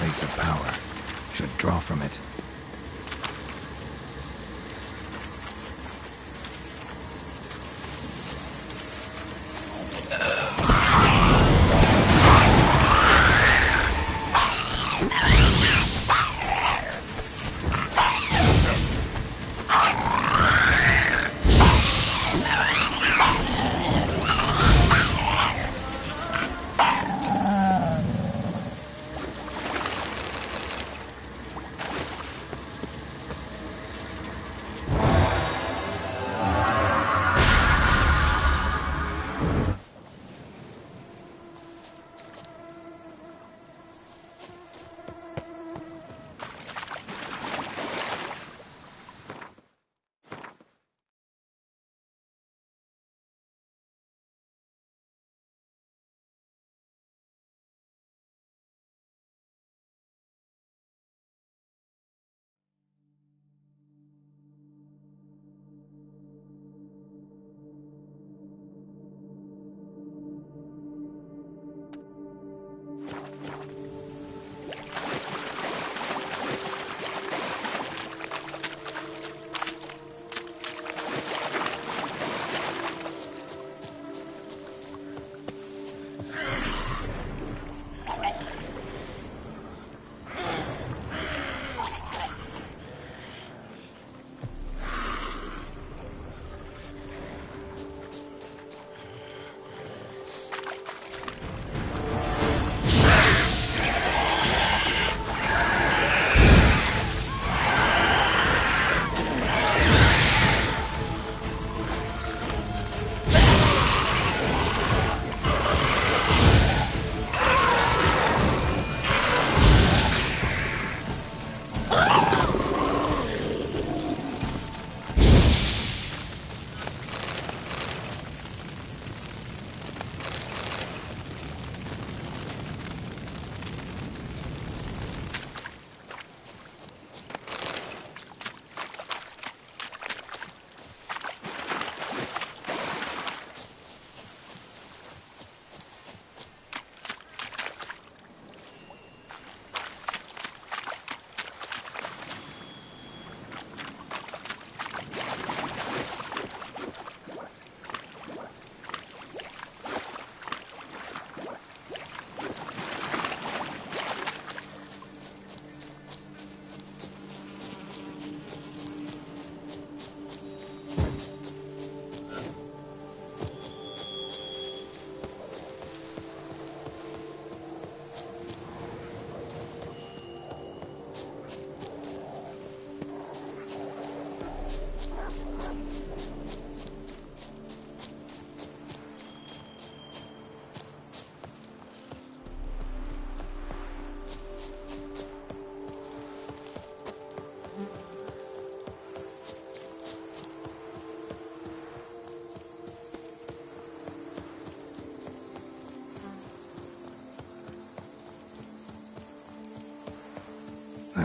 place of power. Should draw from it.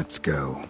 Let's go.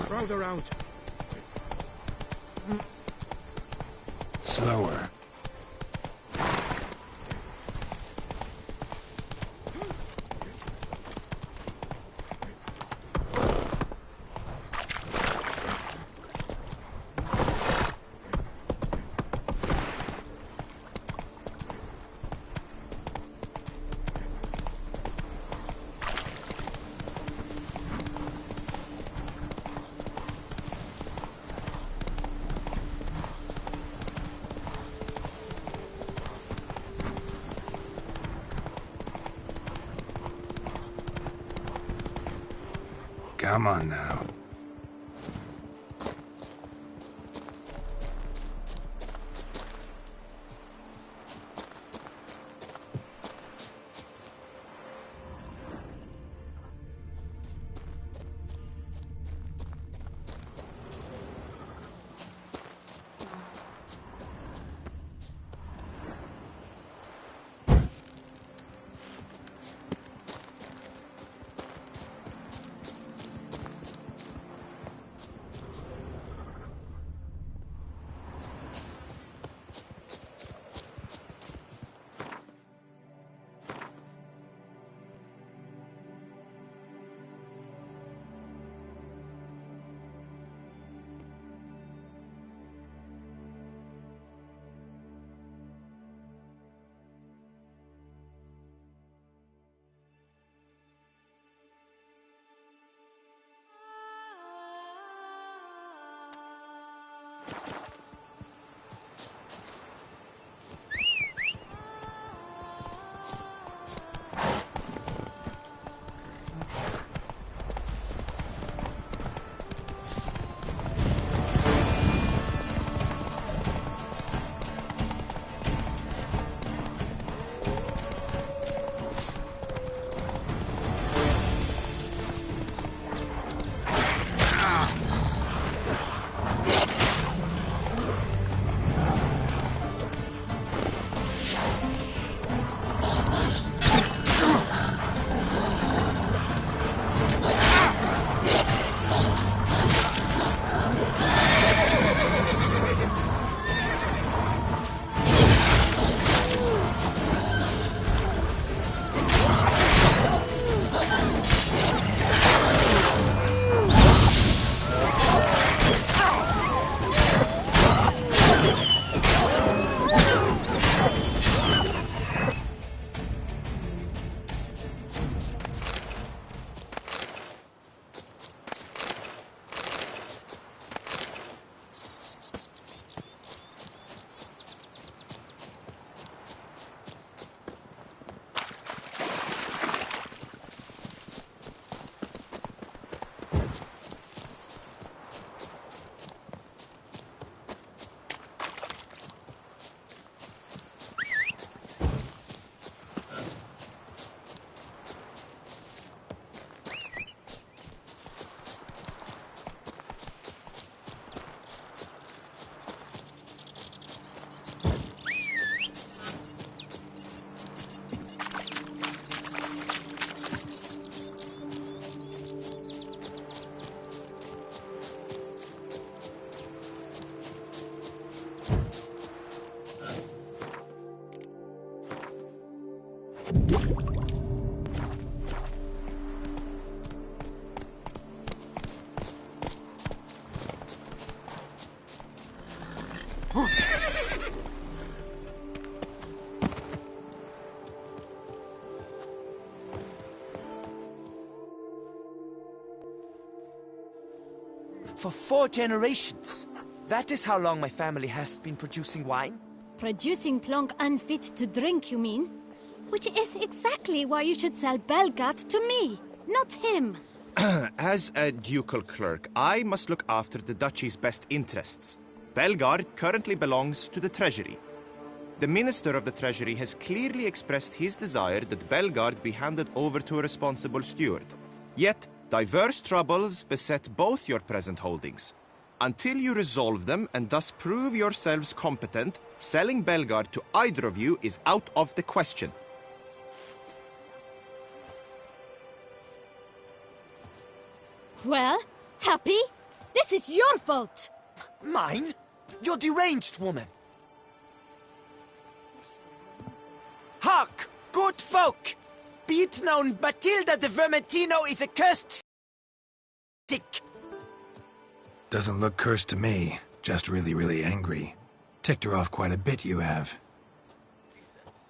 Crowd around. Slower. Come on now. For 4 generations. That is how long my family has been producing wine? Producing plonk unfit to drink, you mean? Which is exactly why you should sell Belgard to me, not him. As a ducal clerk, I must look after the duchy's best interests. Belgard currently belongs to the treasury. The minister of the treasury has clearly expressed his desire that Belgard be handed over to a responsible steward. Yet, diverse troubles beset both your present holdings. Until you resolve them and thus prove yourselves competent, selling Belgard to either of you is out of the question. Well, happy? This is your fault! Mine? You're deranged, woman! Hark, good folk! Be it known, Batilda de Vermentino is a cursed sick. Doesn't look cursed to me. Just really angry. Ticked her off quite a bit, you have.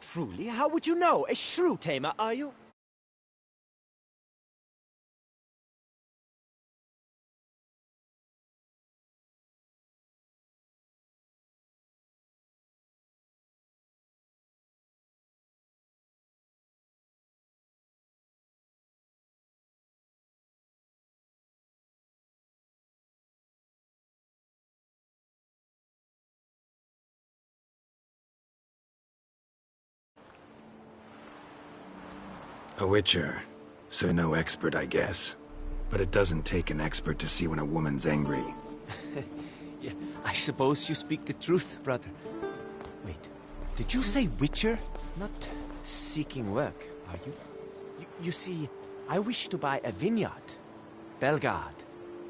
Truly? How would you know? A shrew tamer, are you? A witcher, so no expert, I guess. But it doesn't take an expert to see when a woman's angry. Yeah, I suppose you speak the truth, brother. Wait, did you say witcher? Not seeking work, are you? You see, I wish to buy a vineyard. Belgard.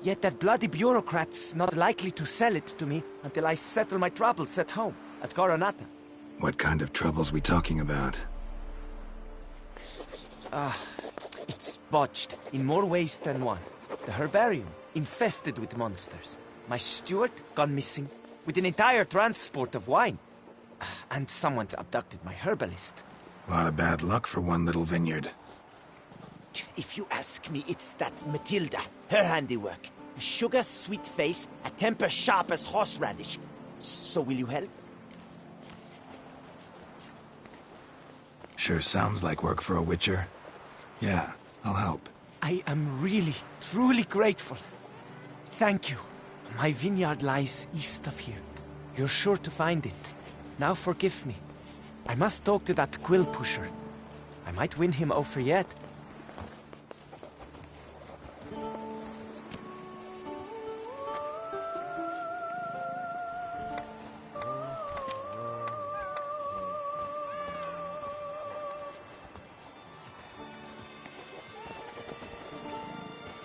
Yet that bloody bureaucrat's not likely to sell it to me until I settle my troubles at home, at Coronata. What kind of troubles we talking about? It's botched in more ways than one. The herbarium, infested with monsters. My steward, gone missing, with an entire transport of wine. And someone's abducted my herbalist. A lot of bad luck for one little vineyard. If you ask me, it's that Matilda, her handiwork. A sugar-sweet face, a temper sharp as horseradish. So will you help? Sure sounds like work for a witcher. Yeah, I'll help. I am really, truly grateful. Thank you. My vineyard lies east of here. You're sure to find it. Now forgive me. I must talk to that quill pusher. I might win him over yet.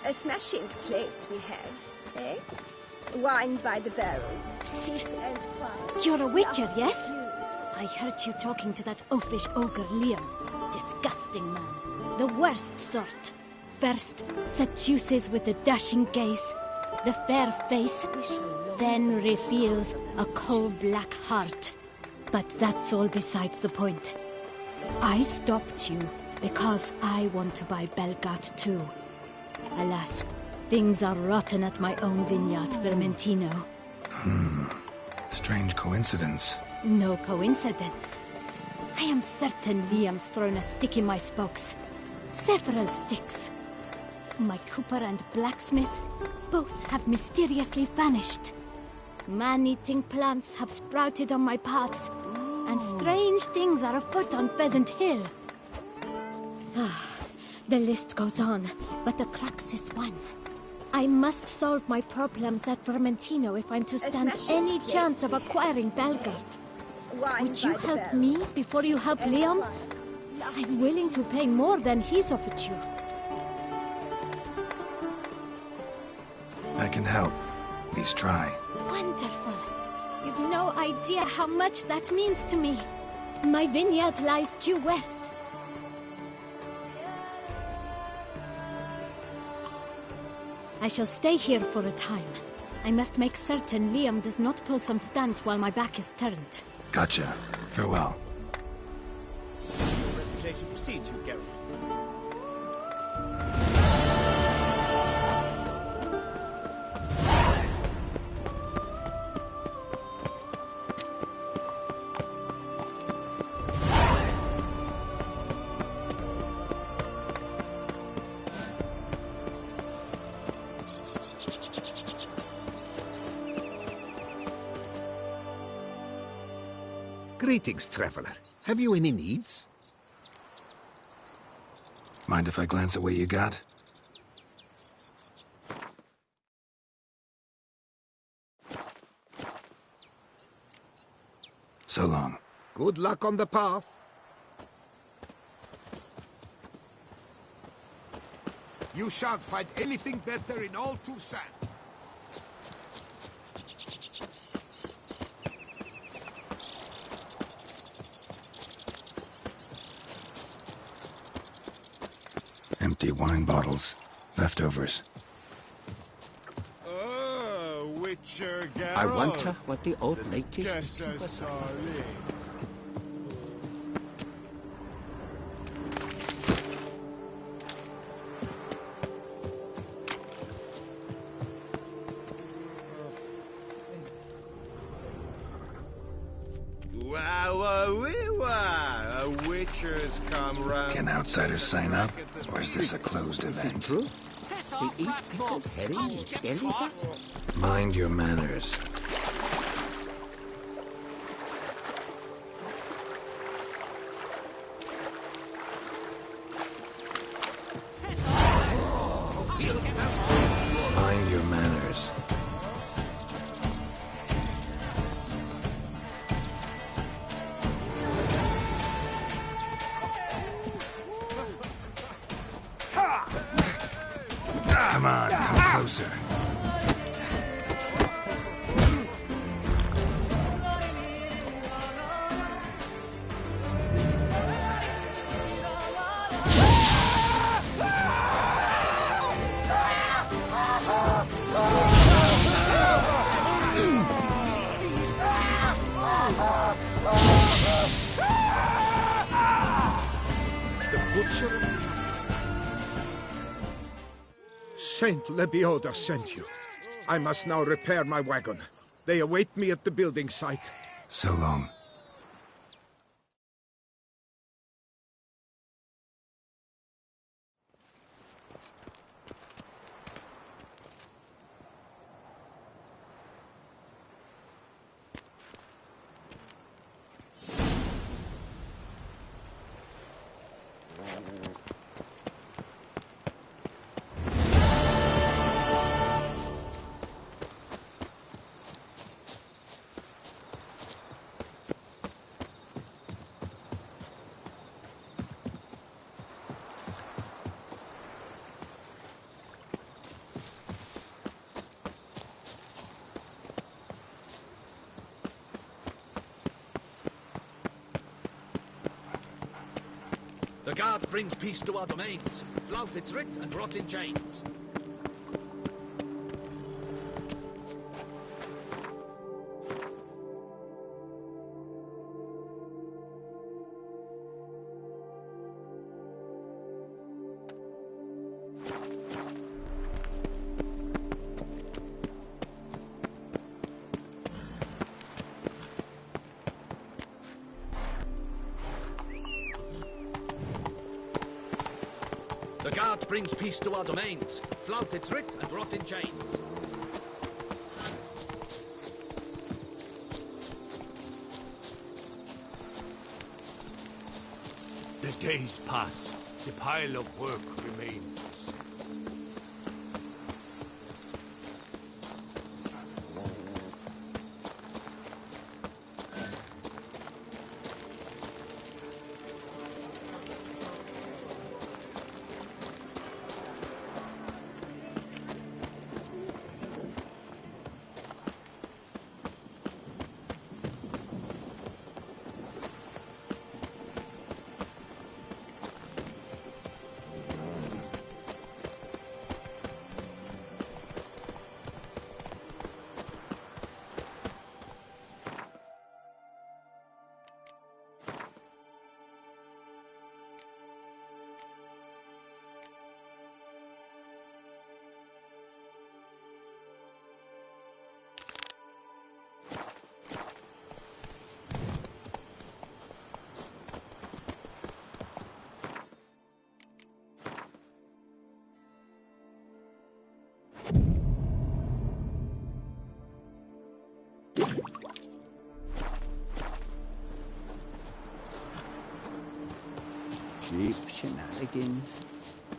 A smashing place we have, eh? Wine by the barrel. Peace and quiet. You're a witcher, Love yes? views. I heard you talking to that oafish ogre Liam. Disgusting man. The worst sort. First, seduces with a dashing gaze, the fair face, then reveals a coal-black heart. But that's all besides the point. I stopped you because I want to buy Belgard too. Alas, things are rotten at my own vineyard, Vermentino. Strange coincidence. No coincidence. I am certain Liam's thrown a stick in my spokes. Several sticks. My cooper and blacksmith both have mysteriously vanished. Man-eating plants have sprouted on my paths, and strange things are afoot on Pheasant Hill. The list goes on, but the crux is one. I must solve my problems at Vermentino if I'm to stand smashing any place chance of we have. acquiring Belgard. Wine Would you by the help barrel. me before you help And Liam? quiet. I'm willing to pay more than he's offered you. I can help. At least try. Wonderful. You've no idea how much that means to me. My vineyard lies due west. I shall stay here for a time. I must make certain Liam does not pull some stunt while my back is turned. Gotcha. Farewell. Reputation precedes you, Gary. Greetings, traveler. Have you any needs? Mind if I glance at what you got? So long. Good luck on the path. You shan't find anything better in all Toussaint. Empty wine bottles. Leftovers. Oh, Witcher Geralt. I wonder what the old lady Guess as sorry. A Witcher's come round. Can outsiders sign up? Or is this a closed event? True? They eat pickled herring and skelly back. Mind your manners. Mind your manners. Come on, come closer. Saint Lebioda sent you. I must now repair my wagon. They await me at the building site. So long. The guard brings peace to our domains, flout its writ and rot in chains. The guard brings peace to our domains, flout its writ and rot in chains. The days pass. The pile of work remains the same. Cheap shenanigans.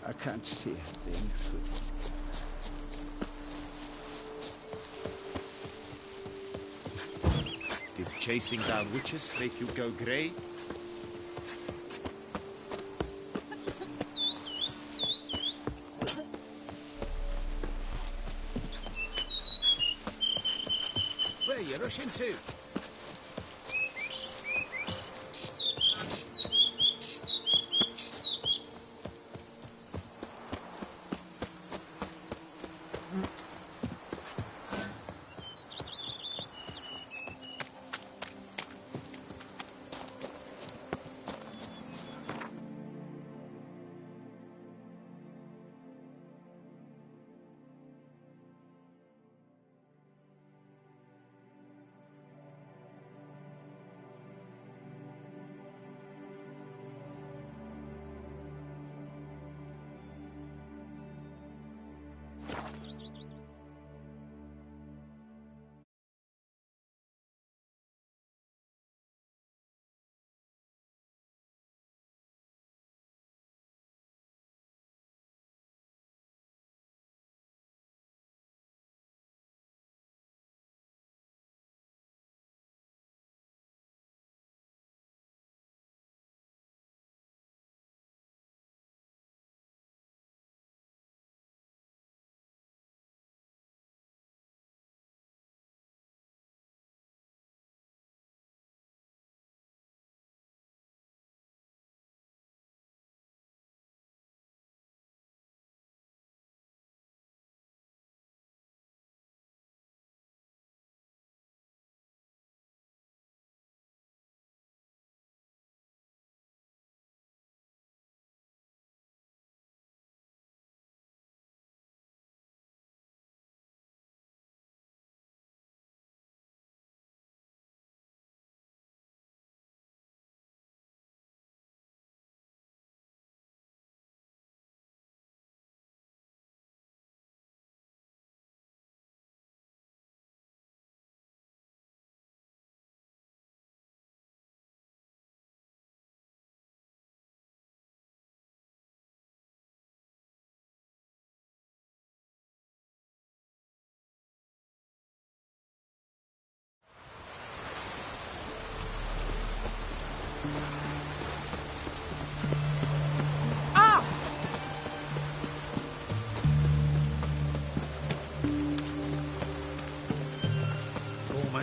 I can't see a thing through these. Did chasing down witches make you go grey? Where you rushing to?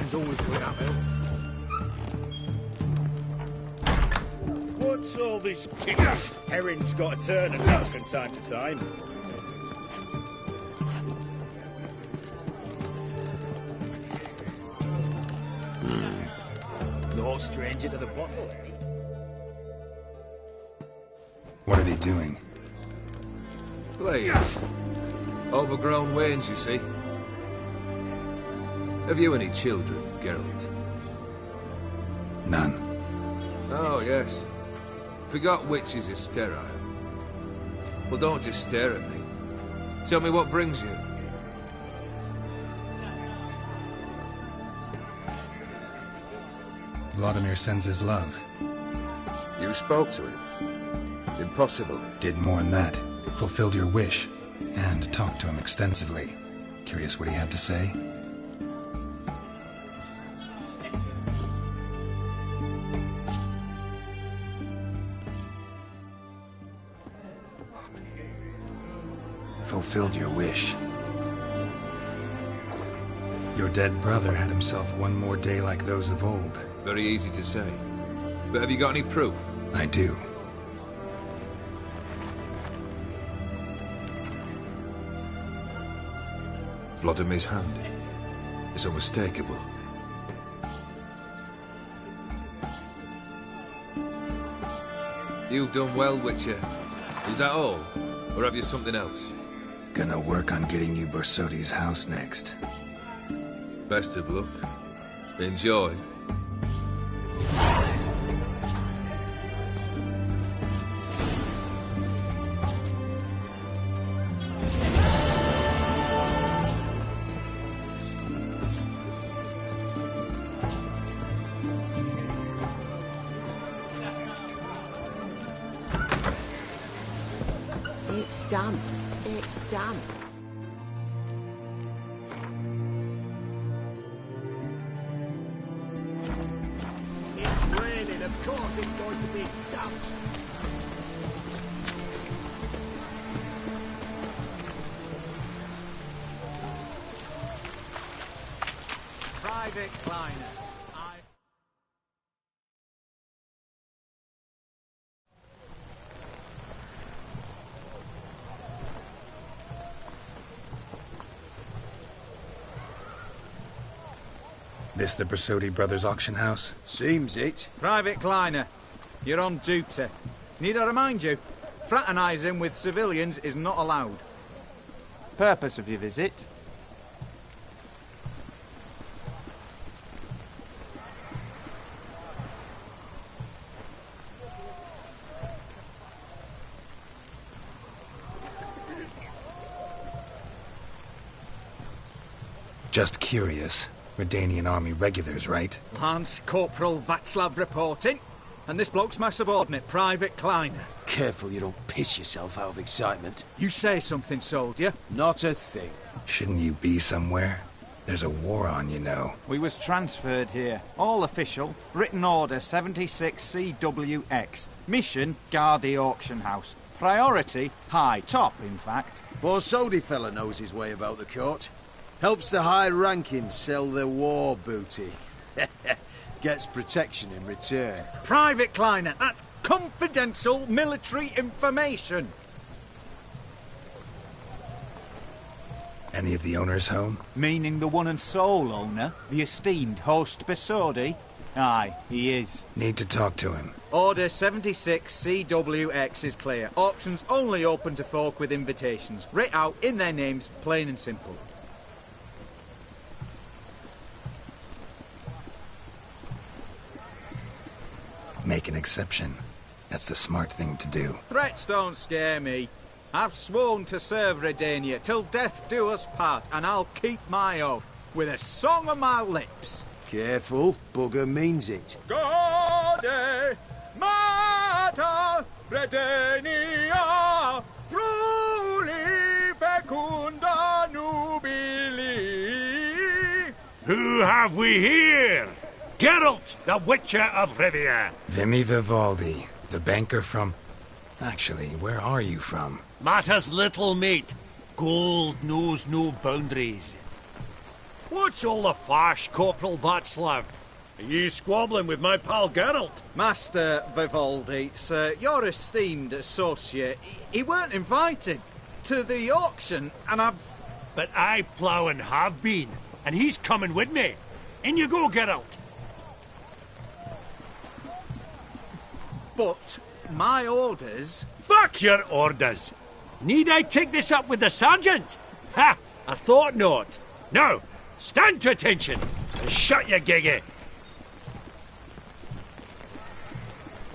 Something's always going up, What's all this kicker? Herring's got a turn at nuts from time to time. No stranger to the bottle, eh? What are they doing? Playing. Overgrown wains, you see. Have you any children, Geralt? None. Oh, yes. Forgot witches are sterile. Well, don't just stare at me. Tell me what brings you. Vladimir sends his love. You spoke to him? Impossible. Did more than that. Fulfilled your wish. And talked to him extensively. Curious what he had to say? Fulfilled your wish. Your dead brother had himself one more day like those of old. Very easy to say. But have you got any proof? I do. Vladimir's hand. It's unmistakable. You've done well, Witcher. Is that all? Or have you something else? Gonna work on getting you Bersodi's house next. Best of luck. Enjoy. It's damp. It's damp. It's raining, of course it's going to be damp. Private Kleiner. This the Bersodi Brothers auction house? Seems it. Private Kleiner, you're on duty. Need I remind you, fraternising with civilians is not allowed. Purpose of your visit? Just curious. Redanian army regulars, right? Lance Corporal Václav reporting. And this bloke's my subordinate, Private Kleiner. Careful you don't piss yourself out of excitement. You say something, soldier. Not a thing. Shouldn't you be somewhere? There's a war on, you know. We was transferred here. All official. Written order 76 CWX. Mission, guard the auction house. Priority, high. Top, in fact. Borsodi fella knows his way about the court. Helps the high-rankings sell their war booty. Gets protection in return. Private Kleiner, that's confidential military information. Any of the owners home? Meaning the one and sole owner, the esteemed host Bersodi? Aye, he is. Need to talk to him. Order 76 CWX is clear. Auctions only open to folk with invitations. Writ out in their names, plain and simple. Make an exception. That's the smart thing to do. Threats don't scare me. I've sworn to serve Redania till death do us part, and I'll keep my oath with a song on my lips. Careful, bugger means it. Gaude Mater Redania Pruli Fecunda Nubili. Who have we here? Geralt, the Witcher of Rivia. Vimy Vivaldi, the banker from... Actually, where are you from? Matters little, mate. Gold knows no boundaries. What's all the fash, Corporal Václav? Are you squabbling with my pal Geralt? Master Vivaldi, sir, your esteemed associate, he weren't invited to the auction, and I've... But I plough and have been, and he's coming with me. In you go, Geralt. But my orders... Fuck your orders. Need I take this up with the sergeant? Ha! I thought not. Now, stand to attention and shut your giggy.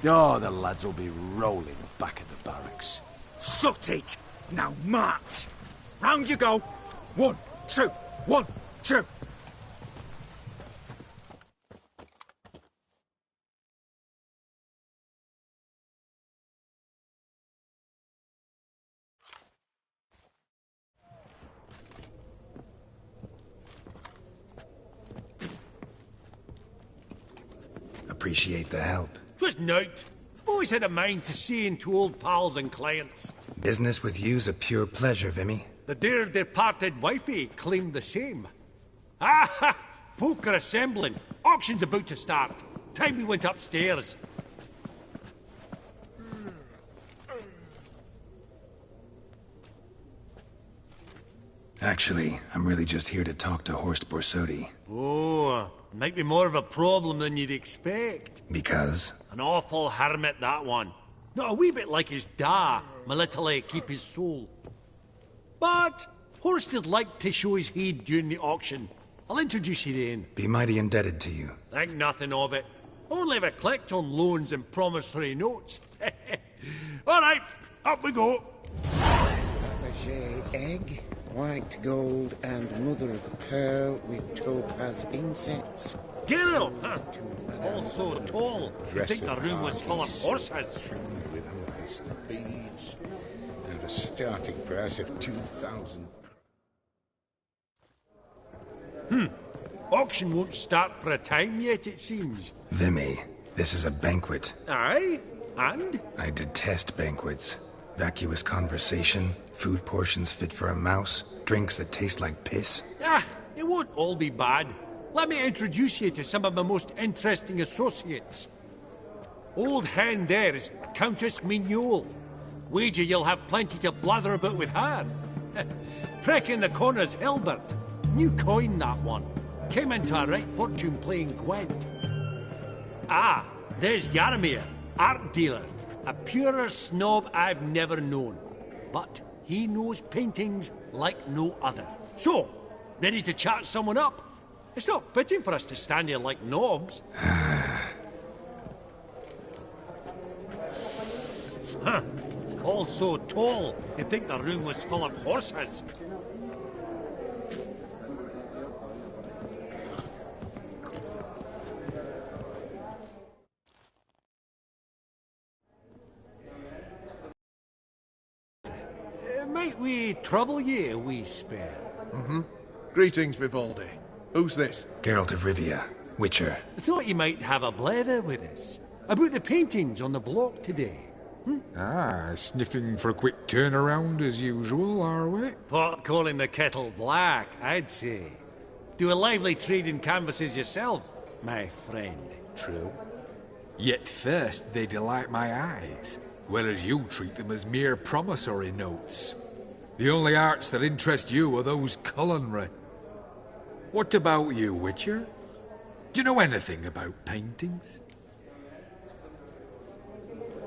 Oh, the lads will be rolling back at the barracks. Sut it! Now march! Round you go! 1, 2, 1, 2! Appreciate the help. Twas nowt. I've always had a mind to see into old pals and clients. Business with you's a pure pleasure, Vimy. The dear departed wifey claimed the same. Ah ha! Folk are assembling. Auction's about to start. Time we went upstairs. Actually, I'm really just here to talk to Horst Borsodi. Oh, might be more of a problem than you'd expect. Because? An awful hermit, that one. Not a wee bit like his da, my little keep his soul. But Horst would like to show his head during the auction. I'll introduce you then. Be mighty indebted to you. Think nothing of it. Only if I collect on loans and promissory notes. All right, up we go. Fabergé egg, white gold, and mother of pearl with topaz insets. Geralt, huh? All so tall. You'd think the room was full of horses. Trimmed with amethyst beads, and a starting price of 2,000. Auction won't start for a time yet, it seems. Vimy, this is a banquet. Aye? And? I detest banquets. Vacuous conversation, food portions fit for a mouse, drinks that taste like piss. Ah, it won't all be bad. Let me introduce you to some of my most interesting associates. Old hen there is Countess Mignole. Wager you'll have plenty to blather about with her. Prek in the corner's Hilbert. New coin, that one. Came into a right fortune playing Gwent. Ah, there's Jaromir, art dealer. A purer snob I've never known. But he knows paintings like no other. So, ready to chat someone up? It's not fitting for us to stand here like knobs. Huh. All so tall, you'd think the room was full of horses. Might we trouble ye a wee spell? Greetings, Vivaldi. Who's this? Geralt of Rivia, Witcher. I thought you might have a blather with us. About the paintings on the block today. Ah, sniffing for a quick turnaround as usual, are we? Pot calling the kettle black, I'd say. Do a lively trade in canvases yourself, my friend. True. Yet first they delight my eyes, whereas you treat them as mere promissory notes. The only arts that interest you are those culinary. What about you, Witcher? Do you know anything about paintings?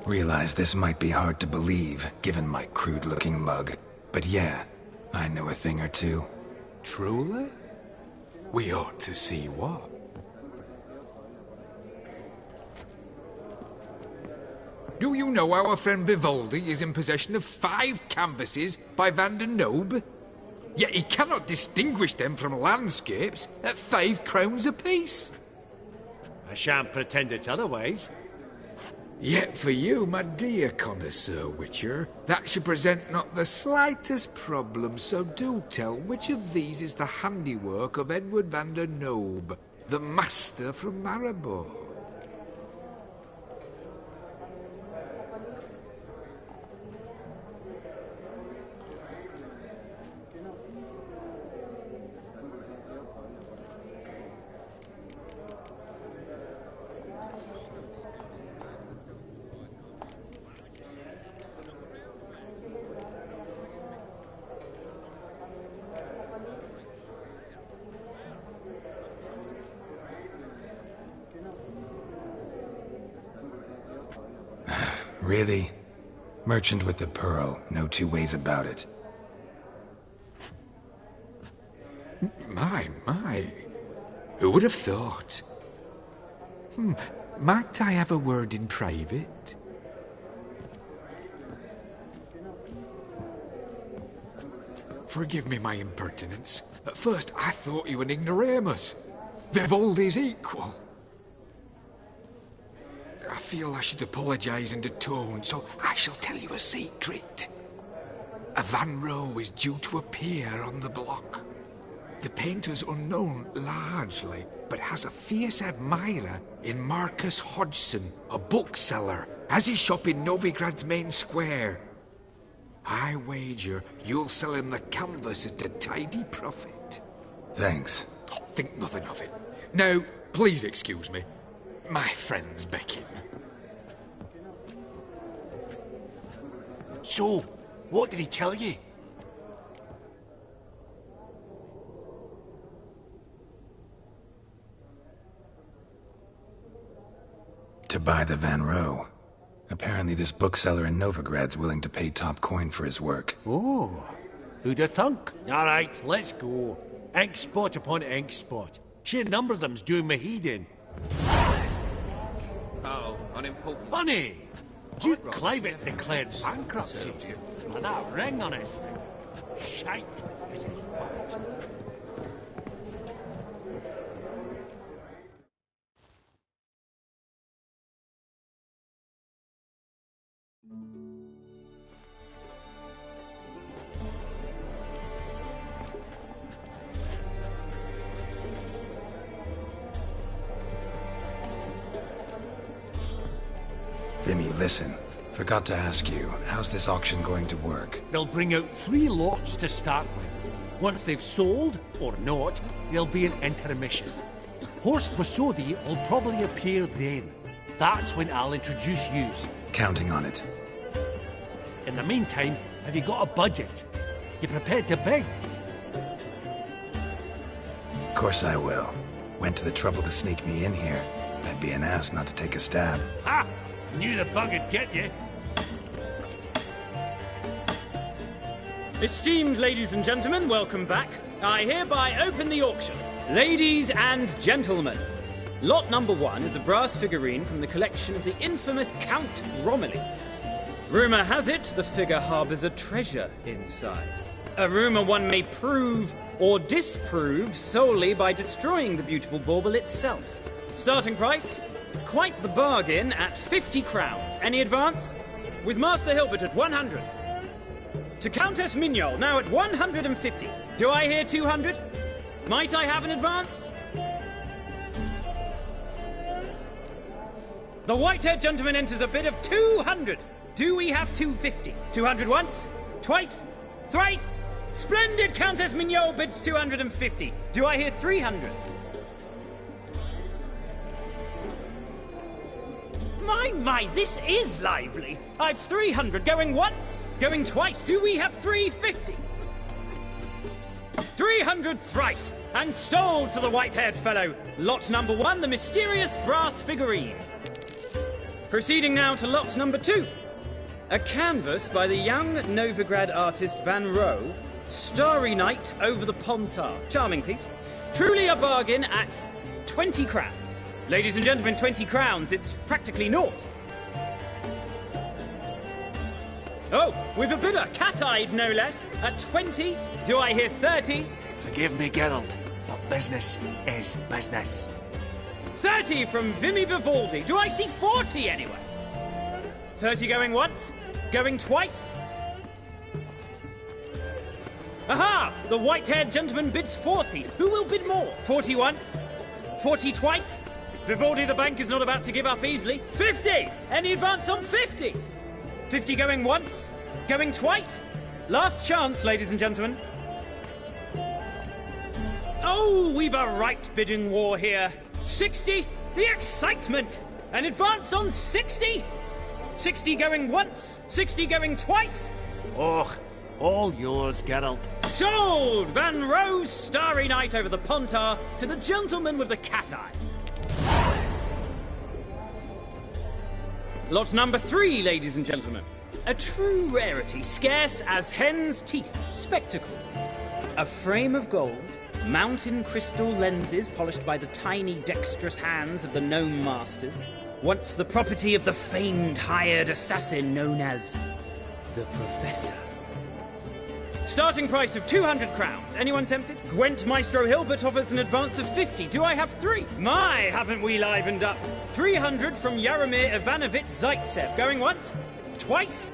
Realize this might be hard to believe, given my crude-looking mug. But yeah, I know a thing or two. Truly? We ought to see what. Do you know our friend Vivaldi is in possession of 5 canvases by Van der Nobe? Yet he cannot distinguish them from landscapes at 5 crowns apiece. I shan't pretend it's otherwise. Yet for you, my dear connoisseur Witcher, that should present not the slightest problem, so do tell which of these is the handiwork of Edward van der Nobe, the master from Maribor. Really? Merchant with the pearl, no two ways about it. My. Who would have thought? Might I have a word in private? Forgive me my impertinence. At first I thought you an ignoramus. Vivaldi's equal. I feel I should apologise and atone, so I shall tell you a secret. A Van Row is due to appear on the block. The painter's unknown, largely, but has a fierce admirer in Marcus Hodgson, a bookseller, has his shop in Novigrad's main square. I wager you'll sell him the canvas at a tidy profit. Thanks. Oh, think nothing of it. Now, please excuse me. My friend's beckon. So, what did he tell you? To buy the Van Row. Apparently this bookseller in Novigrad's willing to pay top coin for his work. Oh, who'd have thunk? Alright, let's go. Ink spot upon ink spot. Sheer number of them's doing me heed in. Oh, unimportant. Funny! Duke Clivet declared bankruptcy. And that ring on his finger. Shite is a fact. Vimy, listen. Forgot to ask you, how's this auction going to work? They'll bring out 3 lots to start with. Once they've sold, or not, there'll be an intermission. Horse Posodi will probably appear then. That's when I'll introduce yous. Counting on it. In the meantime, have you got a budget? You prepared to beg? Of course I will. Went to the trouble to sneak me in here. I'd be an ass not to take a stab. Ha! Knew the bug would get you. Esteemed ladies and gentlemen, welcome back. I hereby open the auction. Ladies and gentlemen, lot number 1 is a brass figurine from the collection of the infamous Count Romilly. Rumour has it the figure harbours a treasure inside. A rumour one may prove or disprove solely by destroying the beautiful bauble itself. Starting price? Quite the bargain at 50 crowns. Any advance? With Master Hilbert at 100. To Countess Mignol, now at 150. Do I hear 200? Might I have an advance? The white-haired gentleman enters a bid of 200. Do we have 250? 200 once? Twice? Thrice? Splendid! Countess Mignol bids 250. Do I hear 300? My, this is lively. I've 300 going once, going twice. Do we have 350? 300 thrice, and sold to the white-haired fellow. Lot number 1, the mysterious brass figurine. Proceeding now to lot number 2. A canvas by the young Novigrad artist Van Row, Starry Night over the Pontar. Charming piece. Truly a bargain at 20 crowns. Ladies and gentlemen, 20 crowns, it's practically naught. Oh, we've a bidder, cat-eyed no less, at 20. Do I hear 30? Forgive me, Geralt, but business is business. 30 from Vimy Vivaldi. Do I see 40 anyway? 30 going once? Going twice? Aha! The white-haired gentleman bids 40. Who will bid more? 40 once? 40 twice? Vivaldi the bank is not about to give up easily. 50! Any advance on 50? 50 going once? Going twice? Last chance, ladies and gentlemen. Oh, we've a right bidding war here. 60? The excitement! An advance on 60? 60 going once? 60 going twice? Oh, all yours, Geralt. Sold! Van Rowe's Starry Night over the Pontar to the gentleman with the cat eyes. Lot number 3, ladies and gentlemen. A true rarity, scarce as hen's teeth, spectacles. A frame of gold, mountain crystal lenses polished by the tiny dexterous hands of the gnome masters, once the property of the famed hired assassin known as the Professor. Starting price of 200 crowns. Anyone tempted? Gwent Maestro Hilbert offers an advance of 50. Do I have 3? My, haven't we livened up? 300 from Yaromir Ivanovich Zaitsev. Going once? Twice?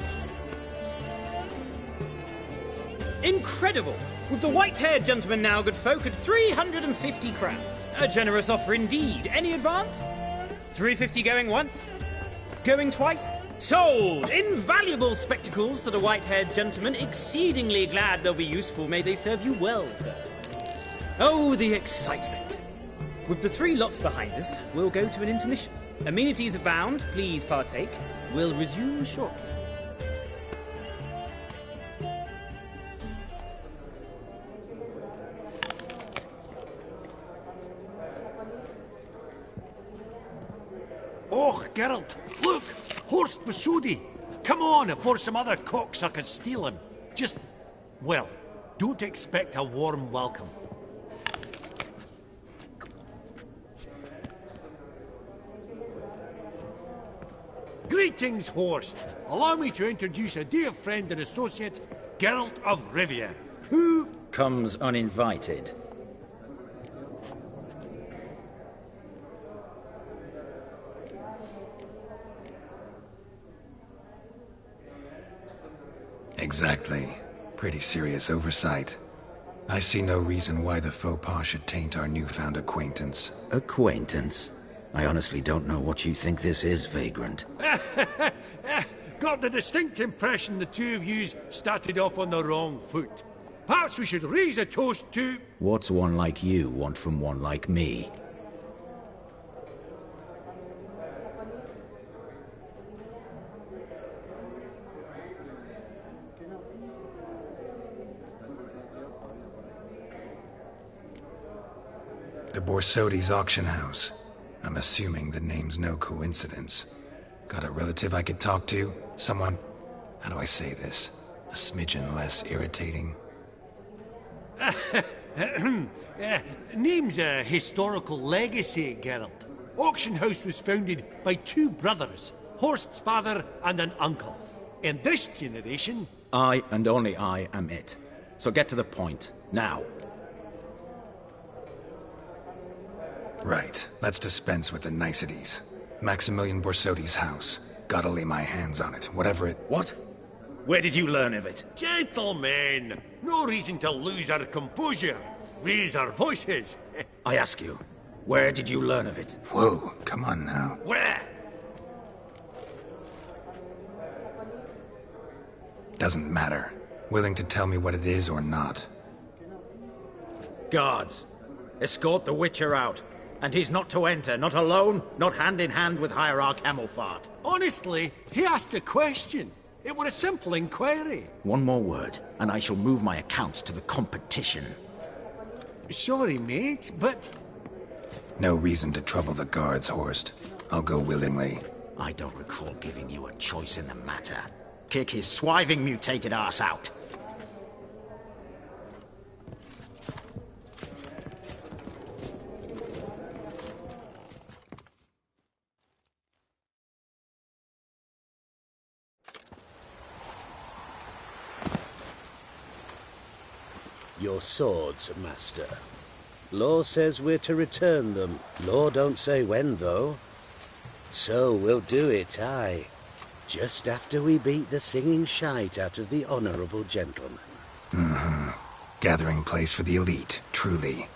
Incredible! With the white-haired gentleman now, good folk, at 350 crowns. A generous offer indeed. Any advance? 350 going once? Going twice? Sold! Invaluable spectacles to the white-haired gentleman. Exceedingly glad they'll be useful. May they serve you well, sir. Oh, the excitement. With the 3 lots behind us, we'll go to an intermission. Amenities abound. Please partake. We'll resume shortly. Oh, Geralt, look! Horst Masudi! Come on, before some other cocksuckers steal him. Just, well, don't expect a warm welcome. Greetings, Horst. Allow me to introduce a dear friend and associate, Geralt of Rivia, who comes uninvited. Exactly. Pretty serious oversight. I see no reason why the faux pas should taint our newfound acquaintance. Acquaintance? I honestly don't know what you think this is, Vagrant. Got the distinct impression the two of yous started off on the wrong foot. Perhaps we should raise a toast to... What's one like you want from one like me? The Borsodi's auction house. I'm assuming the name's no coincidence. Got a relative I could talk to? Someone, how do I say this? A smidgen less irritating? Name's a historical legacy, Geralt. Auction house was founded by 2 brothers, Horst's father and an uncle. In this generation... I, and only I, am it. So get to the point, now. Right. Let's dispense with the niceties. Maximilian Borsodi's house. Gotta lay my hands on it, whatever it... What? Where did you learn of it? Gentlemen, no reason to lose our composure. Raise our voices. I ask you, where did you learn of it? Whoa, come on now. Where? Doesn't matter. Willing to tell me what it is or not. Guards, escort the Witcher out. And he's not to enter, not alone, not hand in hand with Hierarch Hamilfart. Honestly, he asked a question. It were a simple inquiry. One more word, and I shall move my accounts to the competition. Sorry, mate, but... No reason to trouble the guards, Horst. I'll go willingly. I don't recall giving you a choice in the matter. Kick his swiving mutated ass out. Your swords, Master. Law says we're to return them. Law don't say when, though. So we'll do it, aye. Just after we beat the singing shite out of the honourable gentleman. Mm-hmm. Gathering place for the elite, truly.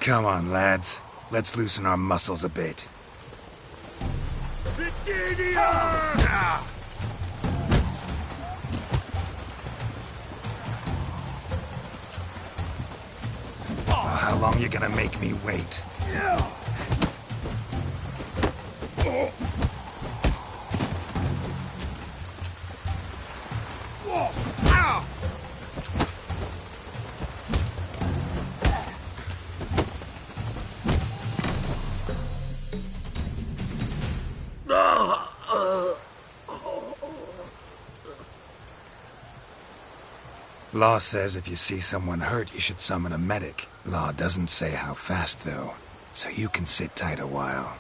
Come on, lads. Let's loosen our muscles a bit. Oh, how long you gonna make me wait? Law says if you see someone hurt, you should summon a medic. Law doesn't say how fast, though, so you can sit tight a while.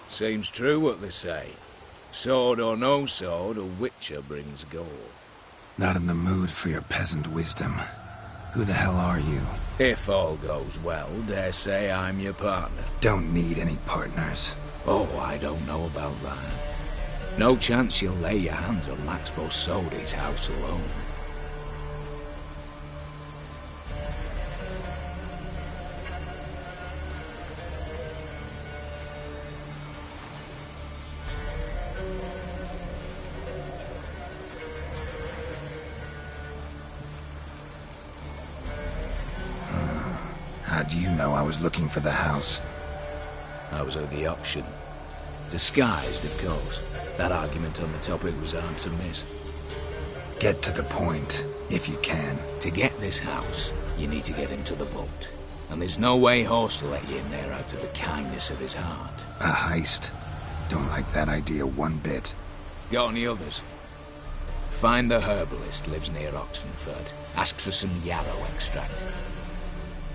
Seems true what they say. Sword or no sword, a witcher brings gold. Not in the mood for your peasant wisdom. Who the hell are you? If all goes well, dare say I'm your partner. Don't need any partners. Oh, I don't know about that. No chance you'll lay your hands on Max Bosodi's house alone. How do you know I was looking for the house? I was at the auction. Disguised, of course. That argument on the topic was hard to miss. Get to the point, if you can. To get this house, you need to get into the vault. And there's no way Horst will let you in there out of the kindness of his heart. A heist? Don't like that idea one bit. Got any others? Find the herbalist, lives near Oxenfurt. Ask for some yarrow extract.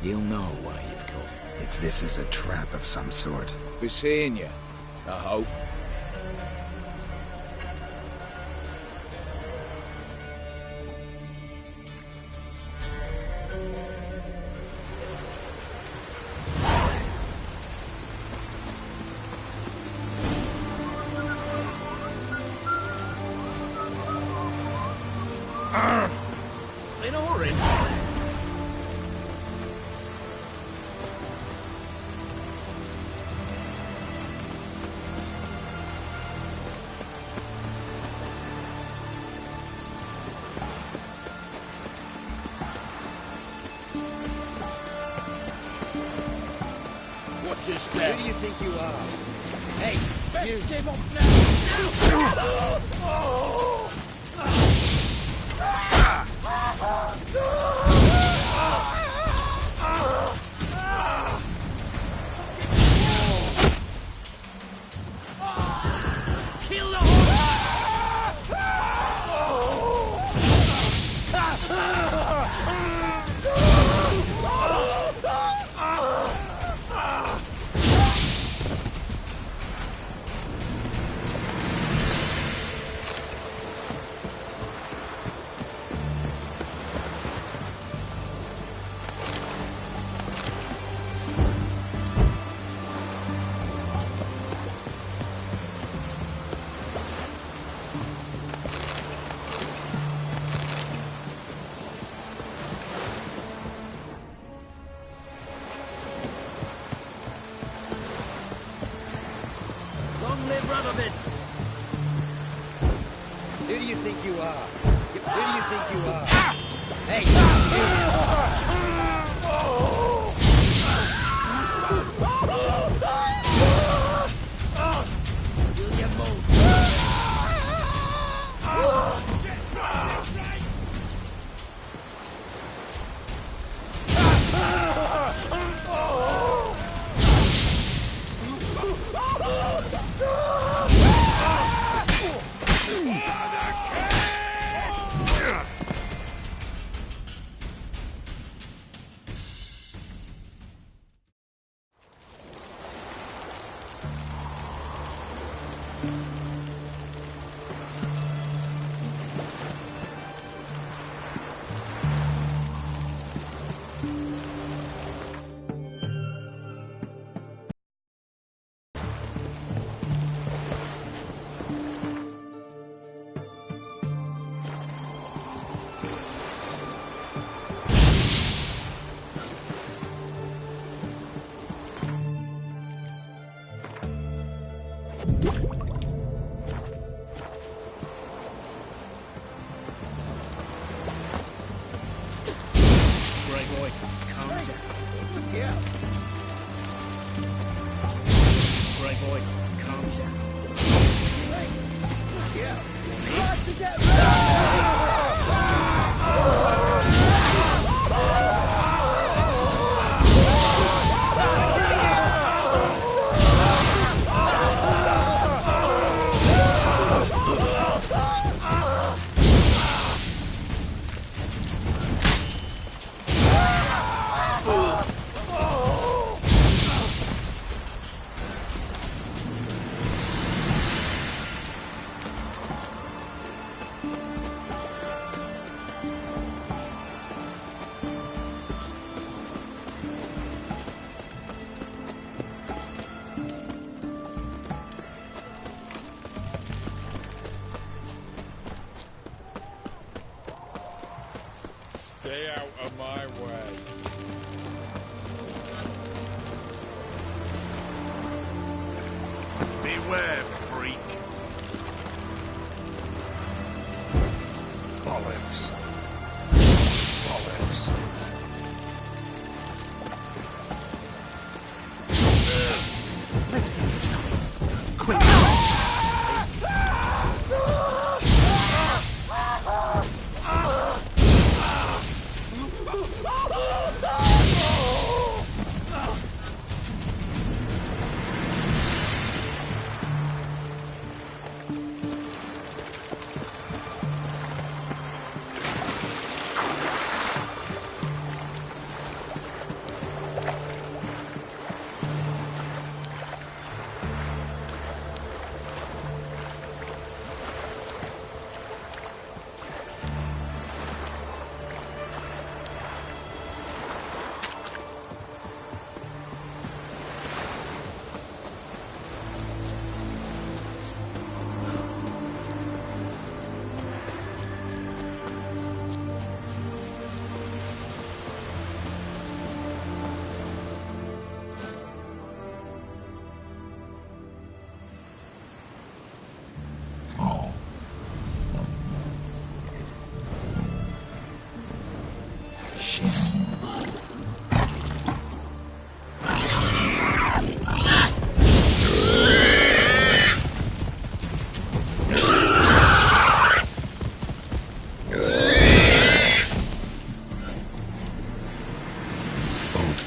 You'll know why you've come. If this is a trap of some sort. Be seeing you, I hope. In a hurry. Watch your step. Who do you think you are? Hey, Best you... give up now! Kill the horse! Long live Radovid! Who do you think you are? Who do you think you are? Hey! Will you move? Stay out of my way. Beware, freak. Bollocks. Bollocks. Let's do this now. Quick!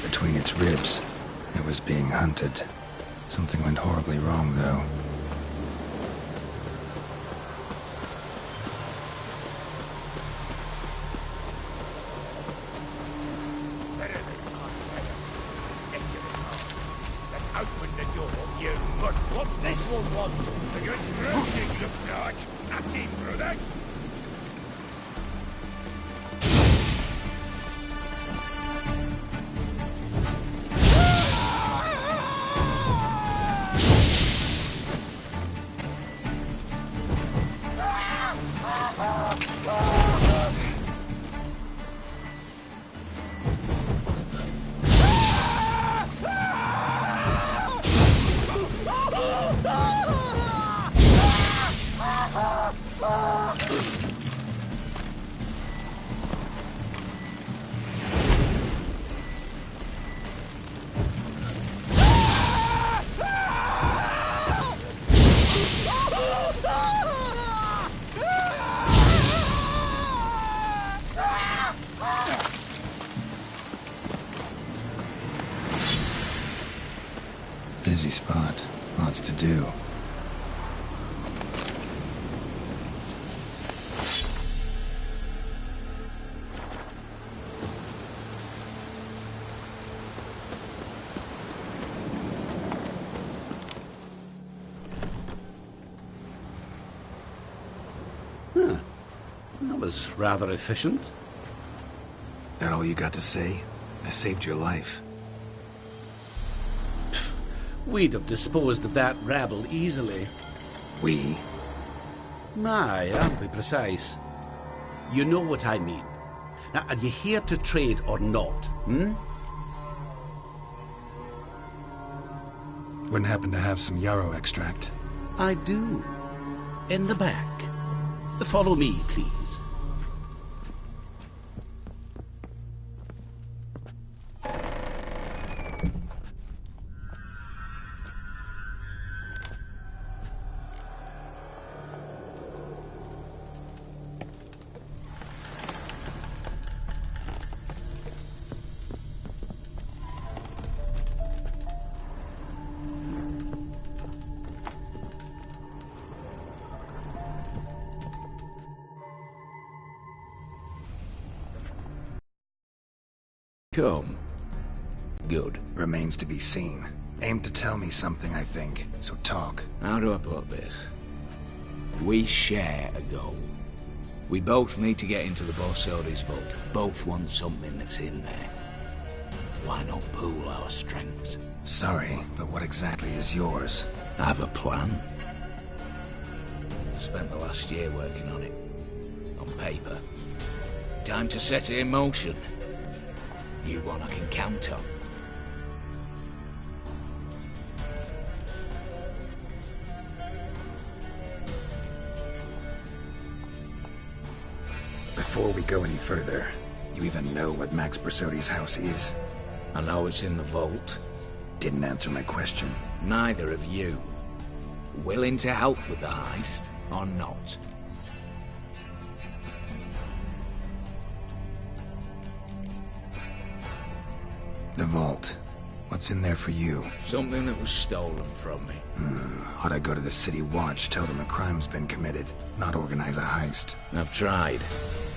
Between its ribs. It was being hunted. Something went horribly wrong, though. Better than our seconds. Enter this hole. Let's open the door, you mutt. What's this one want? A good bruising, looks like. Not in through that. Busy spot. Lots to do. Huh. That was rather efficient. That all you got to say? I saved your life. We'd have disposed of that rabble easily. We? Aye, I'll be precise. You know what I mean. Now, are you here to trade or not, Wouldn't happen to have some yarrow extract. I do. In the back. Follow me, please. Come. Good. Remains to be seen. Aim to tell me something, I think. So talk. How do I put this? We share a goal. We both need to get into the Borsodi's vault. Both want something that's in there. Why not pool our strengths? Sorry, but what exactly is yours? I have a plan. Spent the last year working on it. On paper. Time to set it in motion. You one I can count on. Before we go any further, you even know what Max Brasodi's house is? I know it's in the vault. Didn't answer my question. Neither of you. Willing to help with the heist, or not? The vault. What's in there for you? Something that was stolen from me. Ought I go to the city watch, tell them a crime's been committed, not organize a heist? I've tried.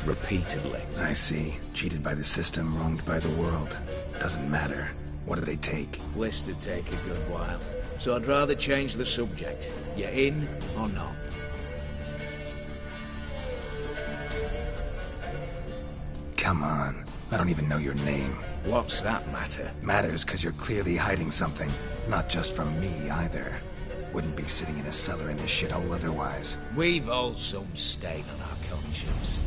Repeatedly. I see. Cheated by the system, wronged by the world. Doesn't matter. What do they take? List to take a good while. So I'd rather change the subject. You in or not? Come on. I don't even know your name. What's that matter? Matters because you're clearly hiding something. Not just from me, either. Wouldn't be sitting in a cellar in this shithole otherwise. We've all some stain on our conscience.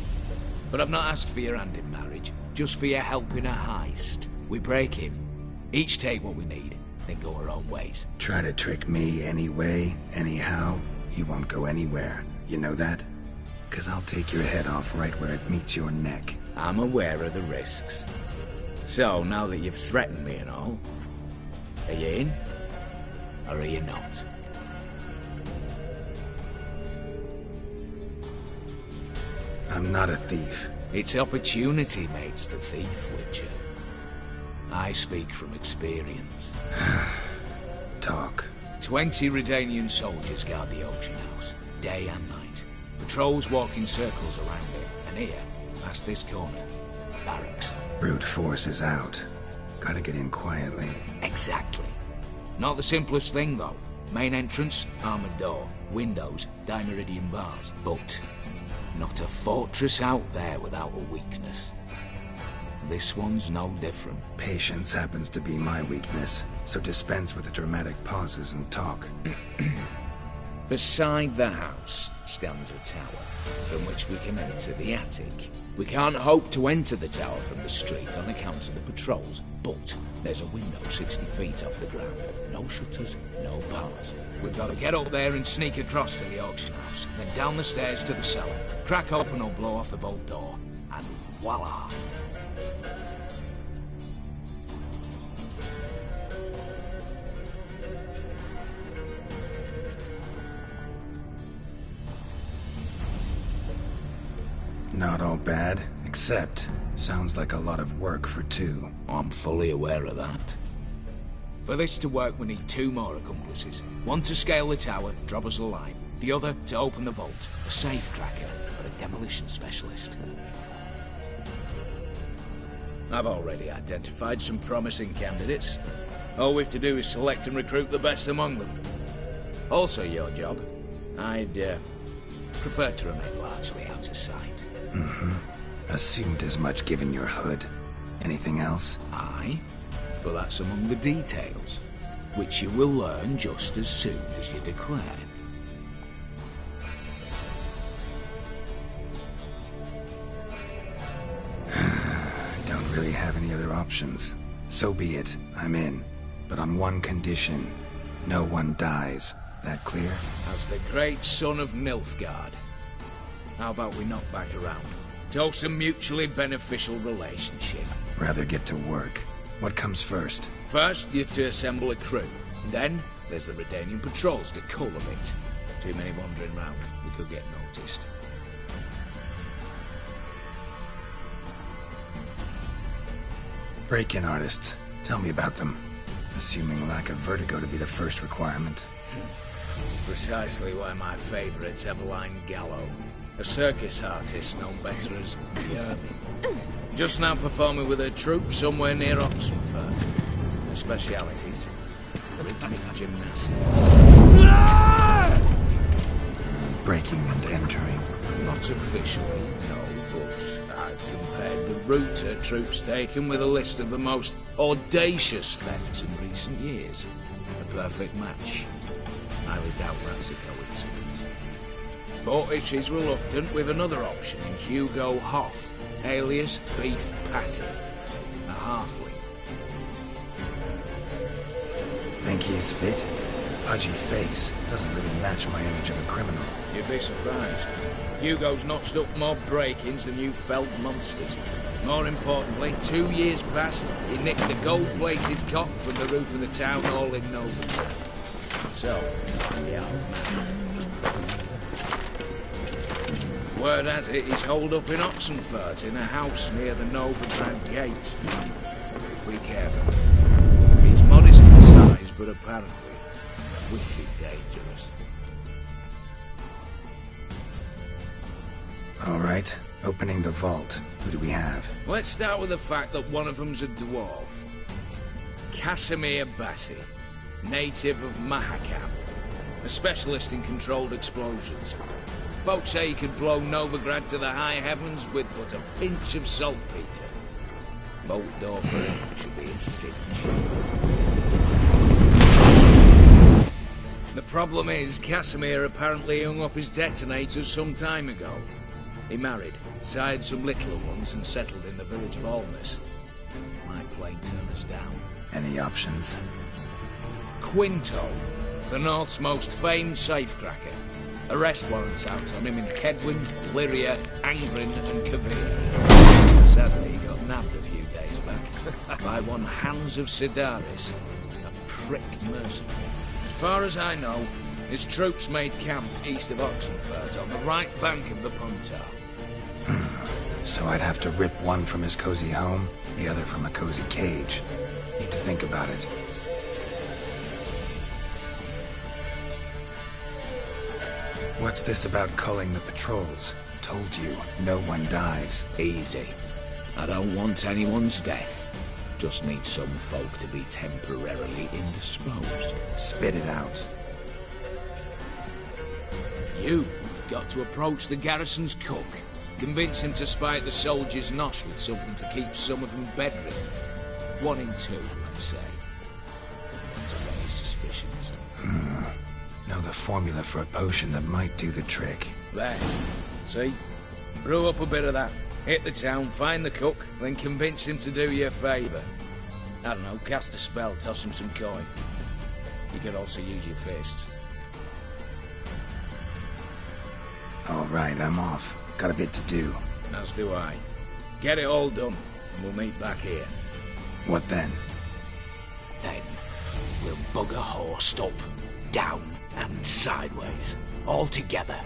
But I've not asked for your hand in marriage, just for your help in a heist. We break in, each take what we need, then go our own ways. Try to trick me anyway, anyhow, you won't go anywhere. You know that? 'Cause I'll take your head off right where it meets your neck. I'm aware of the risks. So, now that you've threatened me and all, are you in, or are you not? I'm not a thief. It's opportunity makes the thief, Witcher. I speak from experience. Talk. 20 Redanian soldiers guard the auction house, day and night. Patrols walk in circles around it, and here, past this corner, barracks. Brute force is out. Gotta get in quietly. Exactly. Not the simplest thing, though. Main entrance, armored door, windows, dineridian bars. But not a fortress out there without a weakness. This one's no different. Patience happens to be my weakness, so dispense with the dramatic pauses and talk. Beside the house stands a tower, from which we can enter the attic. We can't hope to enter the tower from the street on account of the patrols, but there's a window 60 feet off the ground. No shutters, no bars. We've got to get up there and sneak across to the auction house, then down the stairs to the cellar, crack open or blow off the vault door, and voila! Not all bad, except sounds like a lot of work for two. I'm fully aware of that. For this to work, we need 2 more accomplices. One to scale the tower, drop us a line. The other to open the vault, a safe cracker, or a demolition specialist. I've already identified some promising candidates. All we've to do is select and recruit the best among them. Also your job. I'd prefer to remain largely out of sight. Assumed as much given your hood. Anything else? Aye, but that's among the details, which you will learn just as soon as you declare. Don't really have any other options. So be it, I'm in. But on one condition. No one dies. That clear? As the great son of Nilfgaard. How about we knock back around? Toast a mutually beneficial relationship. Rather get to work. What comes first? First, you have to assemble a crew. Then, there's the Redanian patrols to cull a bit. Too many wandering round. We could get noticed. Break-in artists. Tell me about them. Assuming lack of vertigo to be the first requirement. Precisely why my favourite's Eveline Gallo. A circus artist known better as Yermin. Just now performing with her troupe somewhere near Oxenfurt. Her specialities: rhythmic gymnastics. Breaking and entering. Not officially, no, but I've compared the route her troupe's taken with a list of the most audacious thefts in recent years. A perfect match. Highly doubt that's a coincidence. But if she's reluctant, we've another option in Hugo Hoff, alias Beef Patty, a halfling. Think he's fit? Pudgy face doesn't really match my image of a criminal. You'd be surprised. Hugo's notched up more break-ins than you felt monsters. More importantly, 2 years past, he nicked a gold-plated cock from the roof of the town hall in Novigrad. So, the half-man. Word has it he's holed up in Oxenfurt in a house near the Novigrad gate. Be careful. He's modest in size, but apparently wicked dangerous. All right, opening the vault. Who do we have? Let's start with the fact that one of them's a dwarf. Casimir Batty, native of Mahakam, a specialist in controlled explosions. Folks say he could blow Novigrad to the high heavens with but a pinch of saltpeter. Bolt door for him should be a cinch. The problem is, Casimir apparently hung up his detonators some time ago. He married, sired some littler ones, and settled in the village of Alness. Might plain turn us down. Any options? Quinto, the North's most famed safecracker. Arrest warrants out on him in Kedwin, Lyria, Angren, and Kavir. Sadly, he got nabbed a few days back by one Hans of Sidaris, a prick mercenary. As far as I know, his troops made camp east of Oxenfurt on the right bank of the Punta. So I'd have to rip one from his cozy home, the other from a cozy cage. Need to think about it. What's this about culling the patrols? Told you, no one dies. Easy. I don't want anyone's death. Just need some folk to be temporarily indisposed. Spit it out. You've got to approach the garrison's cook. Convince him to spite the soldiers' nosh with something to keep some of them bedridden. 1 in 2, let's say. To raise suspicions. Know the formula for a potion that might do the trick. There. See? Brew up a bit of that. Hit the town, find the cook, then convince him to do you a favour. I don't know, cast a spell, toss him some coin. You could also use your fists. All right, I'm off. Got a bit to do. As do I. Get it all done, and we'll meet back here. What then? Then, we'll bugger horsed up, down and sideways, all together.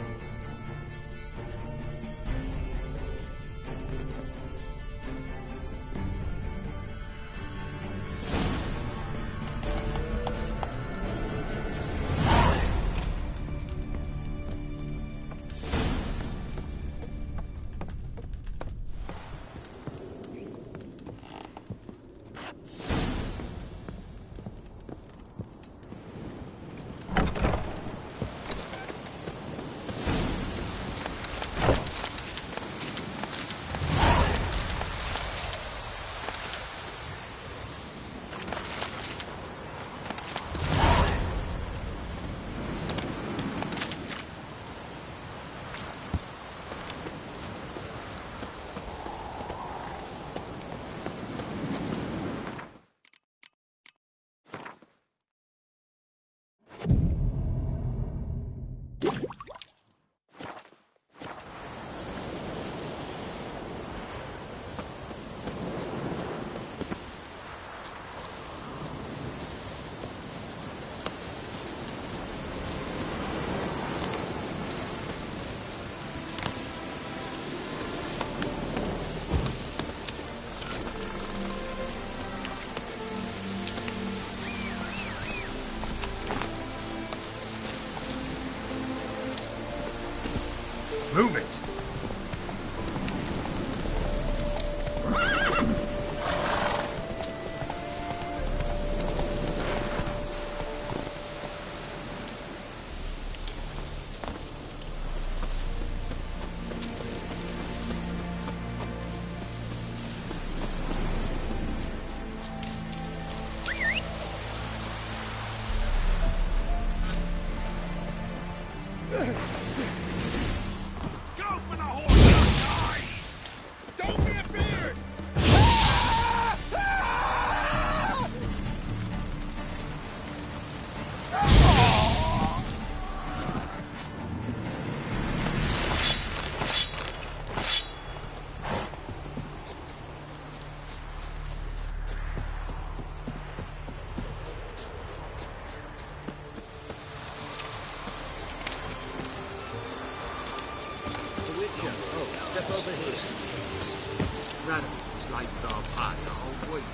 Radicals like our pie the whole week.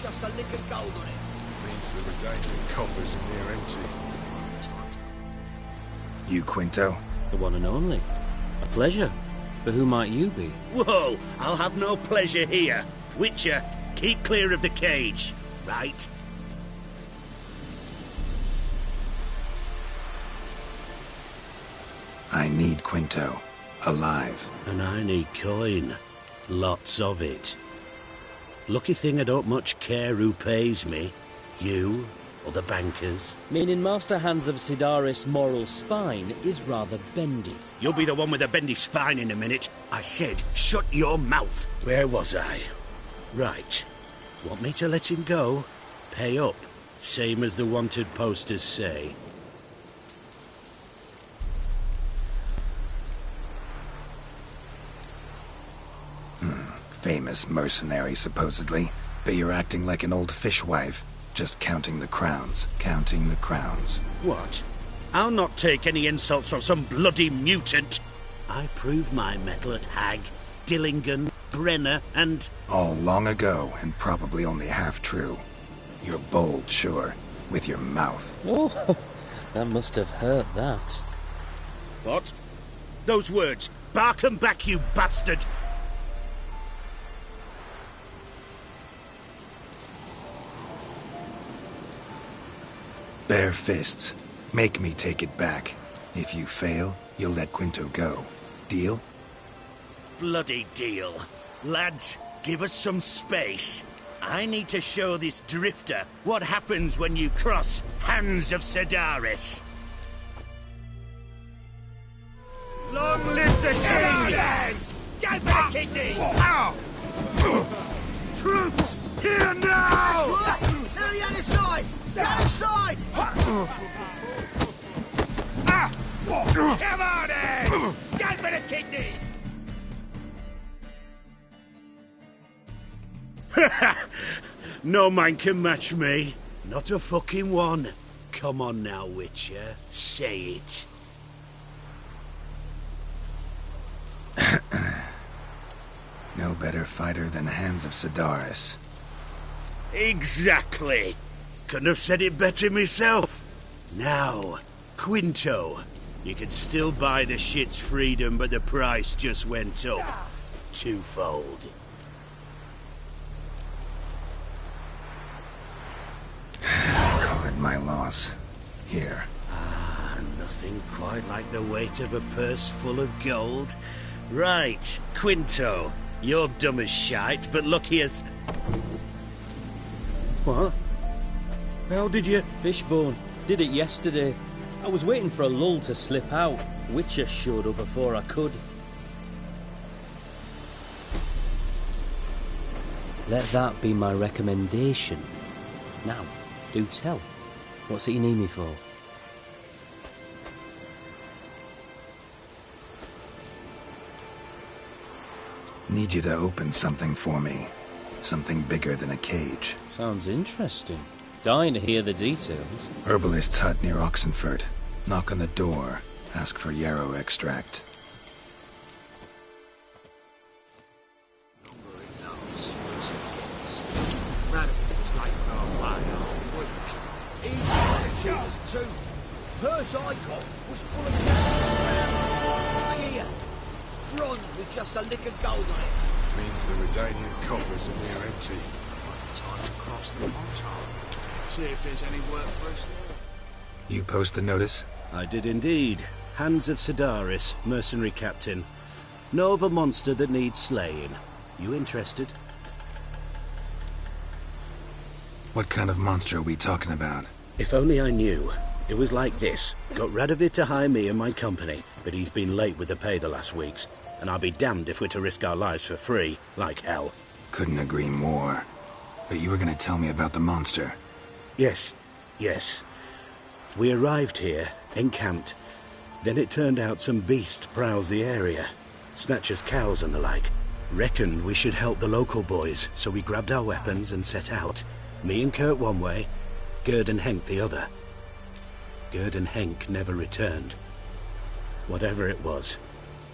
Just a lick of gold on it. Means the Redanian coffers are near empty. You, Quinto? The one and only. A pleasure. But who might you be? Whoa! I'll have no pleasure here. Witcher, keep clear of the cage, right? I need Quinto. Alive. And I need coin. Lots of it. Lucky thing I don't much care who pays me. You or the bankers. Meaning Master Hans of Sidaris' moral spine is rather bendy. You'll be the one with the bendy spine in a minute. I said, shut your mouth. Where was I? Right. Want me to let him go? Pay up. Same as the wanted posters say. Famous mercenary, supposedly. But you're acting like an old fishwife. Just counting the crowns. Counting the crowns. What? I'll not take any insults from some bloody mutant. I proved my mettle at Hag, Dillingen, Brenner, and... All long ago, and probably only half true. You're bold, sure. With your mouth. Oh, that must have hurt, that. What? Those words. Bark 'em back, you bastard! Bare fists. Make me take it back. If you fail, you'll let Quinto go. Deal? Bloody deal. Lads, give us some space. I need to show this drifter what happens when you cross Hans of Sidaris. Long live the king! Go for the kidney! Troops, here now! Now the other side! The other side! Come on, Hans! Go for the kidney! No man can match me. Not a fucking one. Come on now, Witcher. Say it. No better fighter than Hans of Sidaris. Exactly. Couldn't have said it better myself. Now, Quinto. You could still buy the shit's freedom, but the price just went up. Twofold. Call it my loss. Here. Ah, nothing quite like the weight of a purse full of gold. Right, Quinto. You're dumb as shite, but lucky as... What? How did you... Fishbone. Did it yesterday. I was waiting for a lull to slip out. Witcher showed up before I could. Let that be my recommendation. Now, do tell. What's it you need me for? Need you to open something for me. Something bigger than a cage. Sounds interesting. Dying to hear the details. Herbalist's hut near Oxenford. Knock on the door. Ask for yarrow extract. Radicals like our pie the whole week. Easy on the cheapest too. Purse I got was full of crowns. Here, bronze with just a lick of gold on it. Means the Redanian coffers are near empty. Time to cross the mountain. See if there's any work for us there. You post the notice? I did indeed. Hans of Sidaris, mercenary captain. Know of a monster that needs slaying. You interested? What kind of monster are we talking about? If only I knew. It was like this. Got Radovid to hire me and my company, but he's been late with the pay the last weeks. And I'll be damned if we're to risk our lives for free, like hell. Couldn't agree more. But you were gonna tell me about the monster. Yes. We arrived here, encamped. Then it turned out some beast prowls the area. Snatchers cows and the like. Reckoned we should help the local boys, so we grabbed our weapons and set out. Me and Kurt one way, Gerd and Henk the other. Gerd and Henk never returned. Whatever it was,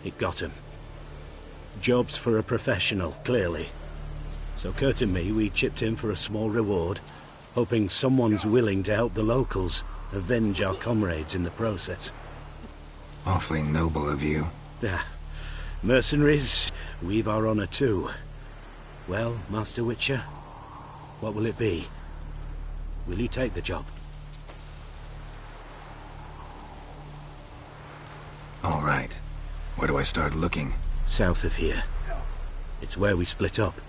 it got him. Job's for a professional, clearly. So Kurt and me, we chipped in for a small reward, hoping someone's willing to help the locals avenge our comrades in the process. Awfully noble of you. Yeah. Mercenaries, we've our honor too. Well, Master Witcher, what will it be? Will you take the job? All right. Where do I start looking? South of here. It's where we split up.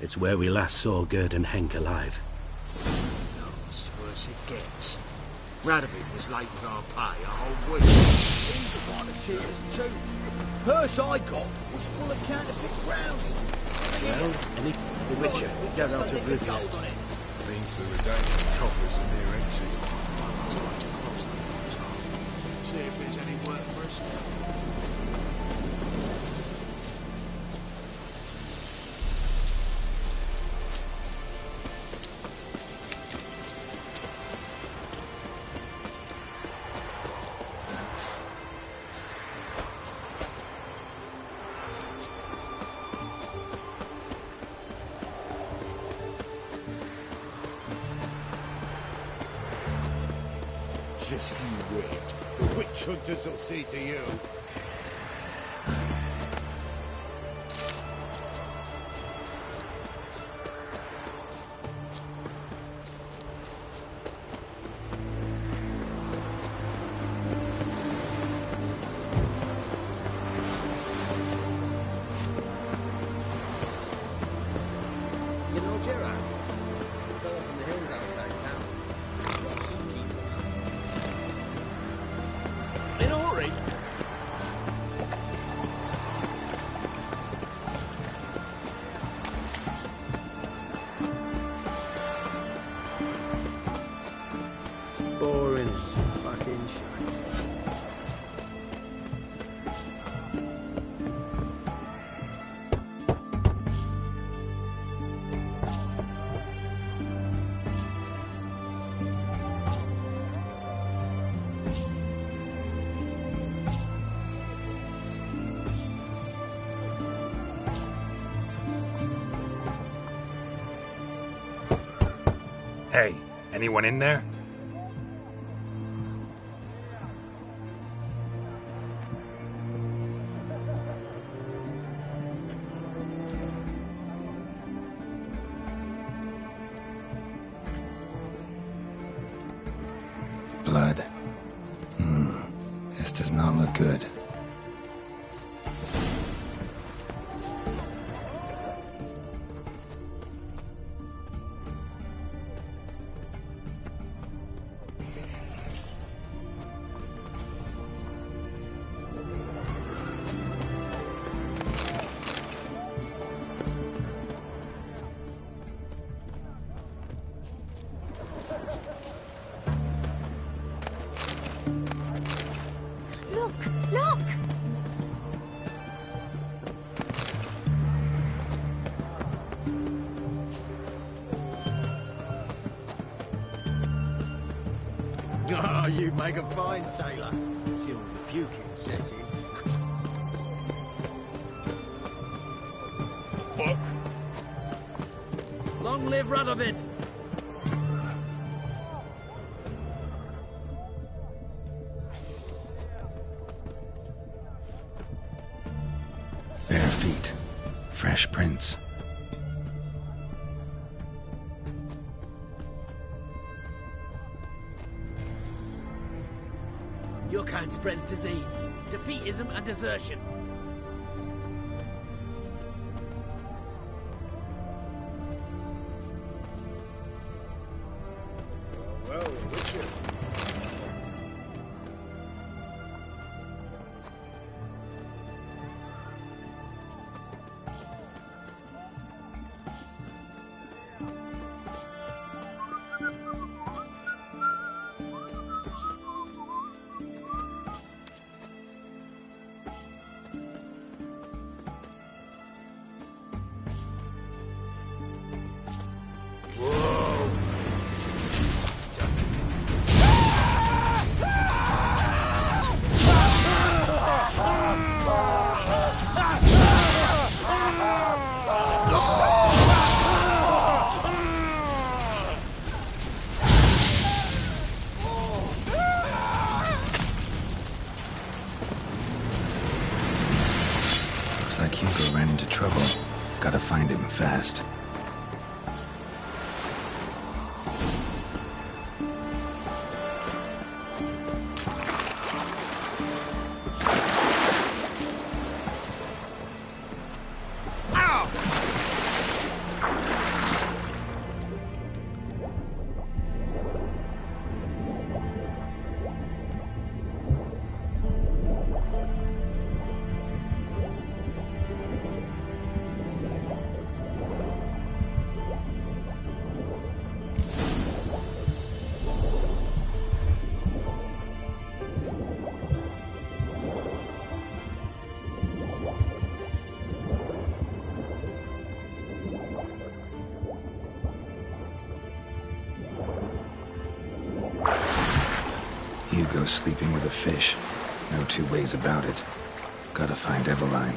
It's where we last saw Gerd and Henk alive. That's worse it gets. Radovid was late with our pay a whole week. He's the one that cheated us too. Purse I got was full of counterfeit rounds. Well, the Witcher, get out of Rivia. Gold on it. Means the redemption coffers are near empty. See if there's any work for us. Just you wait. The witch hunters will see to you. You know Gerard? The fellow from the hills outside town. Got sheep chief for now. In a hurry. Boring as fucking shite. Hey, anyone in there? Blood. This does not look good. Look! Look! Oh, you make a fine sailor. Till the puking set in. Fuck. Long live Radovid! Bare feet. Fresh prints. Your kind spreads disease, defeatism, and desertion. Well, Witcher. trouble. Gotta find him fast. Hugo's sleeping with a fish. No two ways about it. Gotta find Eveline.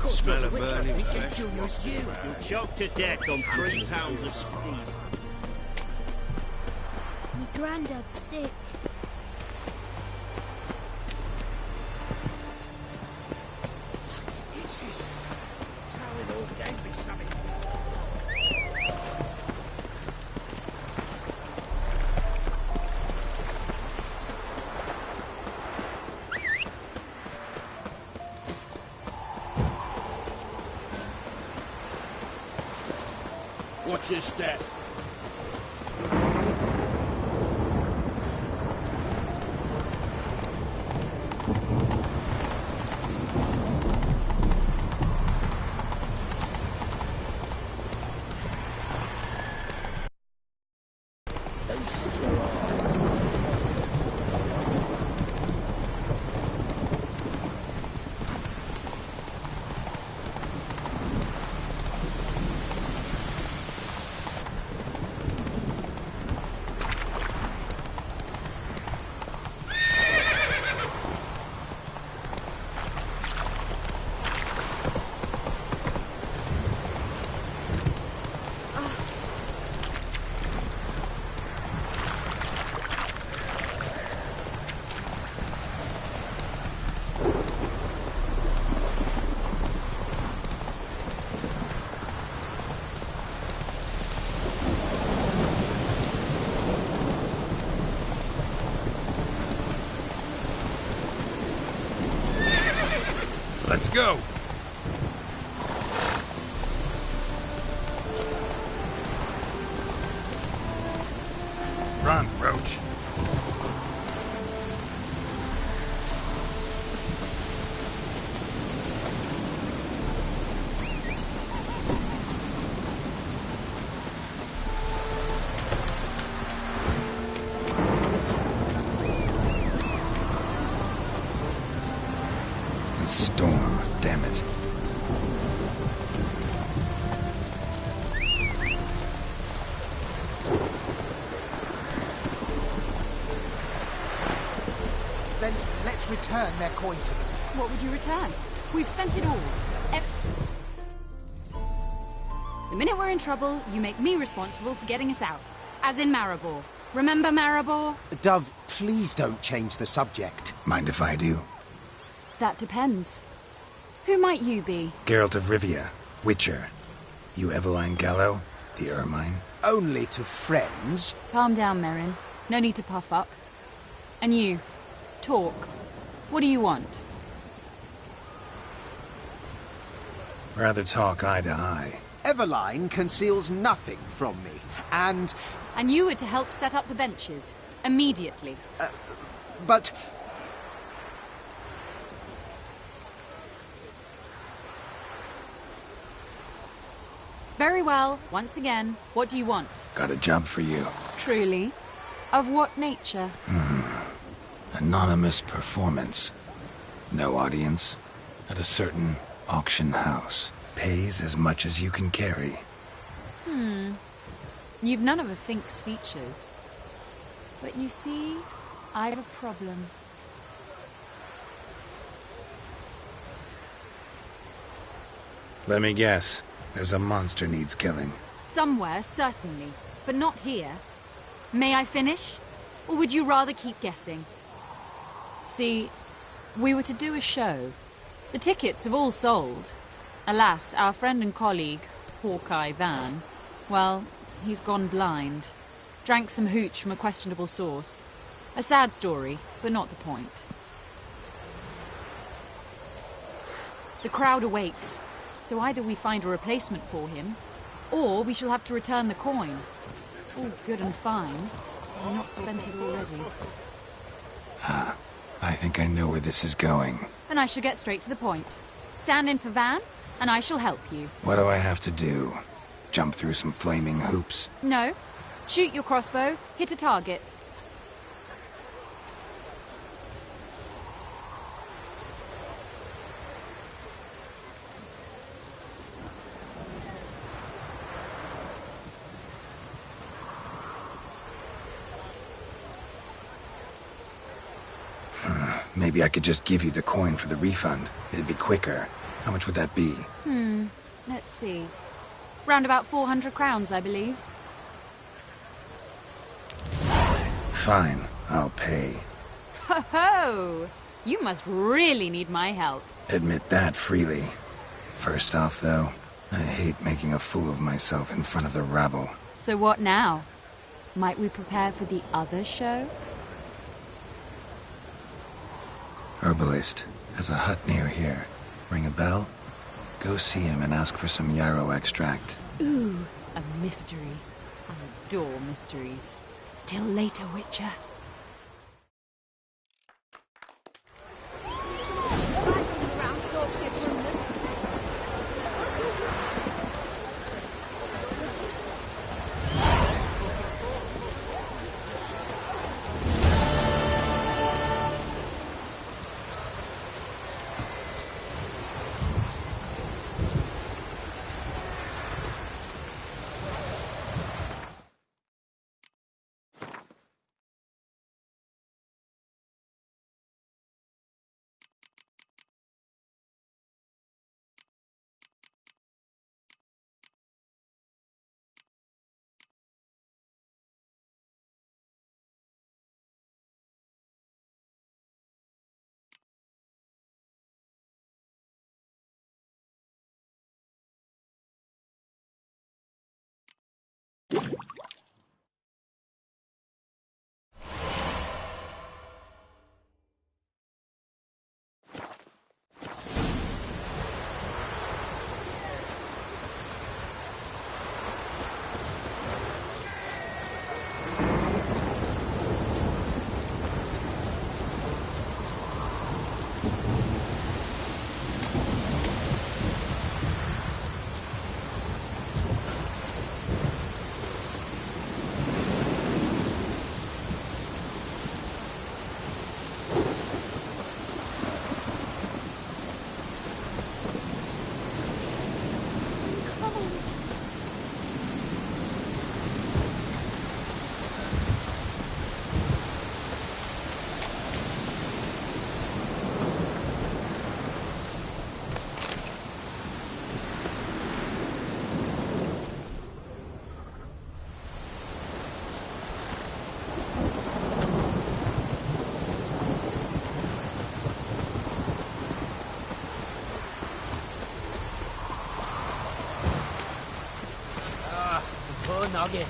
Smell of burning flesh. You'll choke to death on 3 pounds of steam. My granddad's sick. Itches. How old gave me something. Watch your step. Let's go! Run, Roach. A storm, damn it. Then let's return their coin to them. What would you return? We've spent it all. The minute we're in trouble, you make me responsible for getting us out. As in Maribor. Remember Maribor? Dove, please don't change the subject. Mind if I do? That depends. Who might you be? Geralt of Rivia, Witcher. You Eveline Gallo, the Ermine? Only to friends. Calm down, Merrin. No need to puff up. And you, talk. What do you want? Rather talk eye to eye. Eveline conceals nothing from me, and... And you were to help set up the benches. Immediately. But... Very well. Once again, what do you want? Got a job for you. Truly? Of what nature? Anonymous performance. No audience. At a certain auction house. Pays as much as you can carry. You've none of a Fink's features. But you see, I have a problem. Let me guess. There's a monster needs killing. Somewhere, certainly, but not here. May I finish? Or would you rather keep guessing? See, we were to do a show. The tickets have all sold. Alas, our friend and colleague, Hawkeye Van, well, he's gone blind. Drank some hooch from a questionable source. A sad story, but not the point. The crowd awaits, so either we find a replacement for him, or we shall have to return the coin. All good and fine. I've not spent it already. I think I know where this is going. Then I shall get straight to the point. Stand in for Van, and I shall help you. What do I have to do? Jump through some flaming hoops? No. Shoot your crossbow, hit a target. Maybe I could just give you the coin for the refund. It'd be quicker. How much would that be? Let's see. Round about 400 crowns, I believe. Fine, I'll pay. Ho ho! You must really need my help. Admit that freely. First off, though, I hate making a fool of myself in front of the rabble. So what now? Might we prepare for the other show? Herbalist has a hut near here. Ring a bell? Go see him and ask for some yarrow extract. Ooh, a mystery. I adore mysteries. Till later, Witcher. Nugget.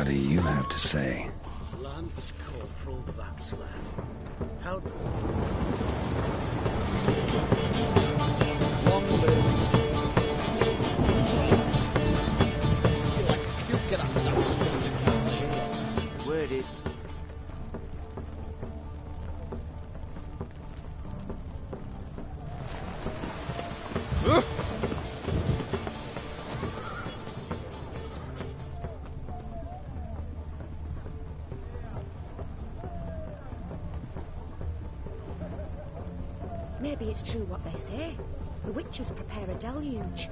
What do you have to say? Lance Corporal Václav. How... Long live. You're like puking after that stupid translator. Worded. Maybe it's true what they say. The witches prepare a deluge.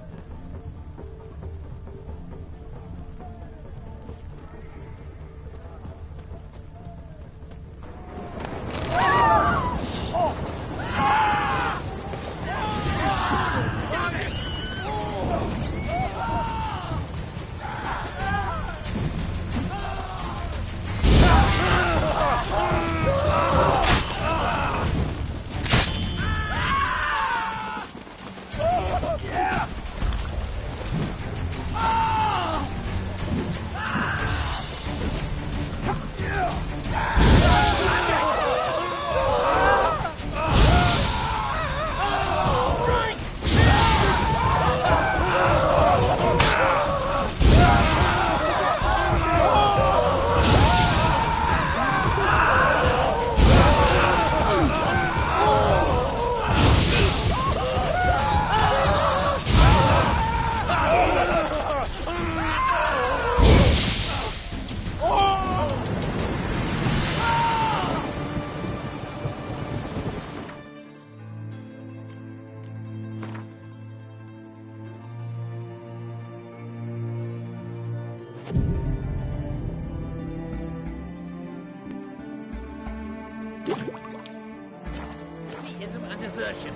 Defeatism and desertion.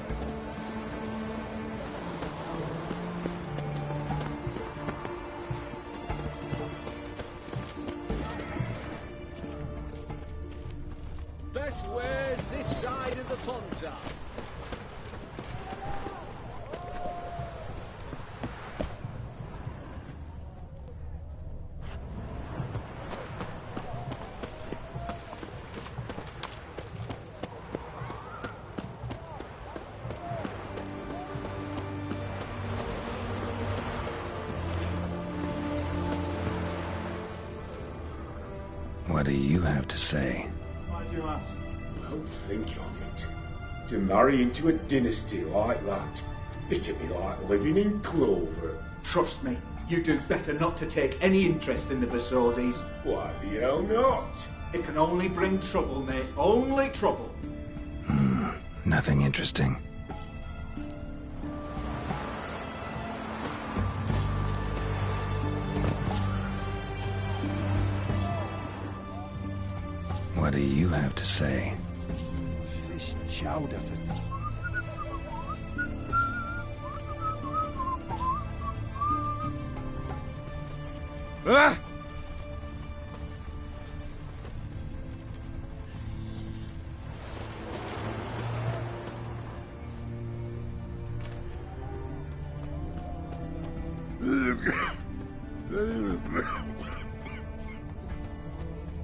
Best wares this side of the Ponta. What do you have to say? Why do you ask? Well, think on it. To marry into a dynasty like that, it'd be like living in clover. Trust me, you do better not to take any interest in the Basodis. Why the hell not? It can only bring trouble, mate. Only trouble. Nothing interesting. What do you have to say? Fish chowder for... Ah!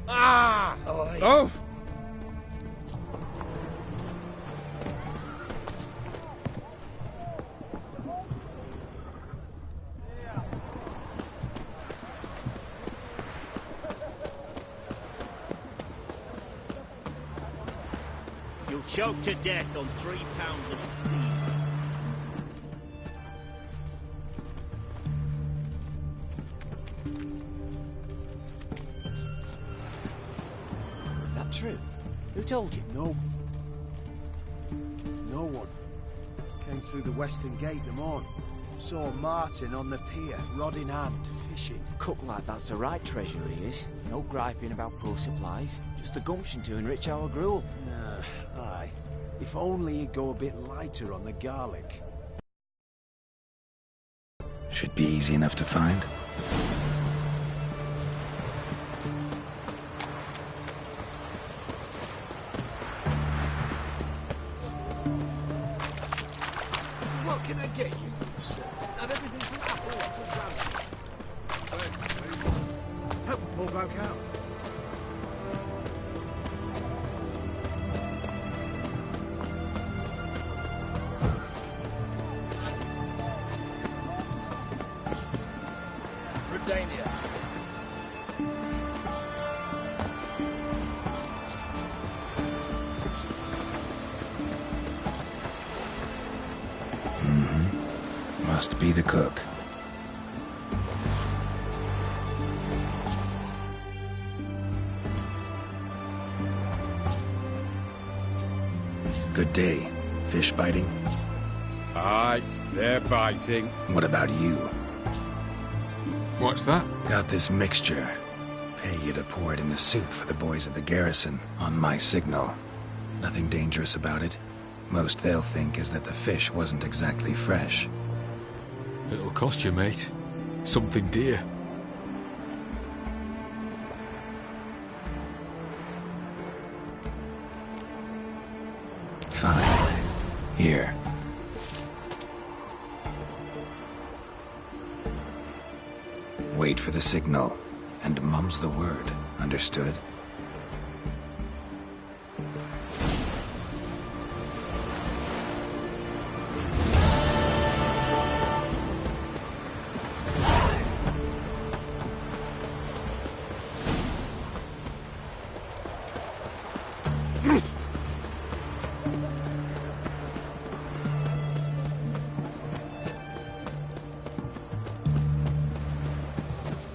Ah! Oh! You'll choke to death on 3 pounds of steam. That true? Who told you? No. No one. Came through the western gate the morning. Saw Martin on the pier, rod in hand, fishing. Cook like that's the right treasure he is. No griping about poor supplies. Just the gumption to enrich our gruel. Nah, aye. If only he'd go a bit lighter on the garlic. Should be easy enough to find. What can I get you, sir? Have everything from apple to salad. poor bloke out. Redania. Must be the cook. Good day. Fish biting? Aye, they're biting. What about you? What's that? Got this mixture. Pay you to pour it in the soup for the boys at the garrison, on my signal. Nothing dangerous about it. Most they'll think is that the fish wasn't exactly fresh. It'll cost you, mate. Something dear. Fine. Here. Wait for the signal, and mum's the word. Understood?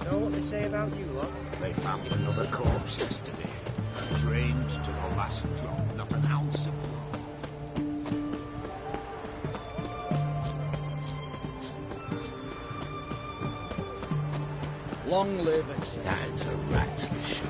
Know what they say about you lot? They found another corpse yesterday. Drained to the last drop, not an ounce of blood. Long live etc. That's a rat for sure.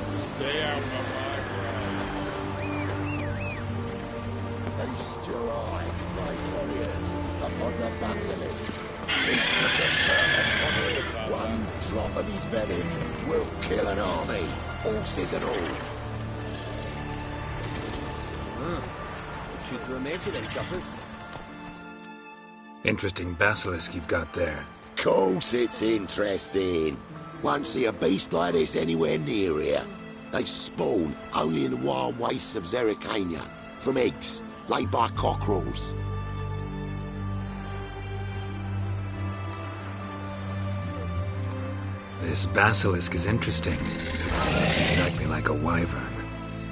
Stay out of my way. Feast your eyes, my warriors, upon the basilisk. Keep with the servants. One drop of his venom will kill an army, horses and all. Shoot through a mace with them choppers. Interesting basilisk you've got there. Course it's interesting. Won't see a beast like this anywhere near here. They spawn only in the wild wastes of Zerrikania, from eggs laid by cockerels. This basilisk is interesting. It looks exactly like a wyvern.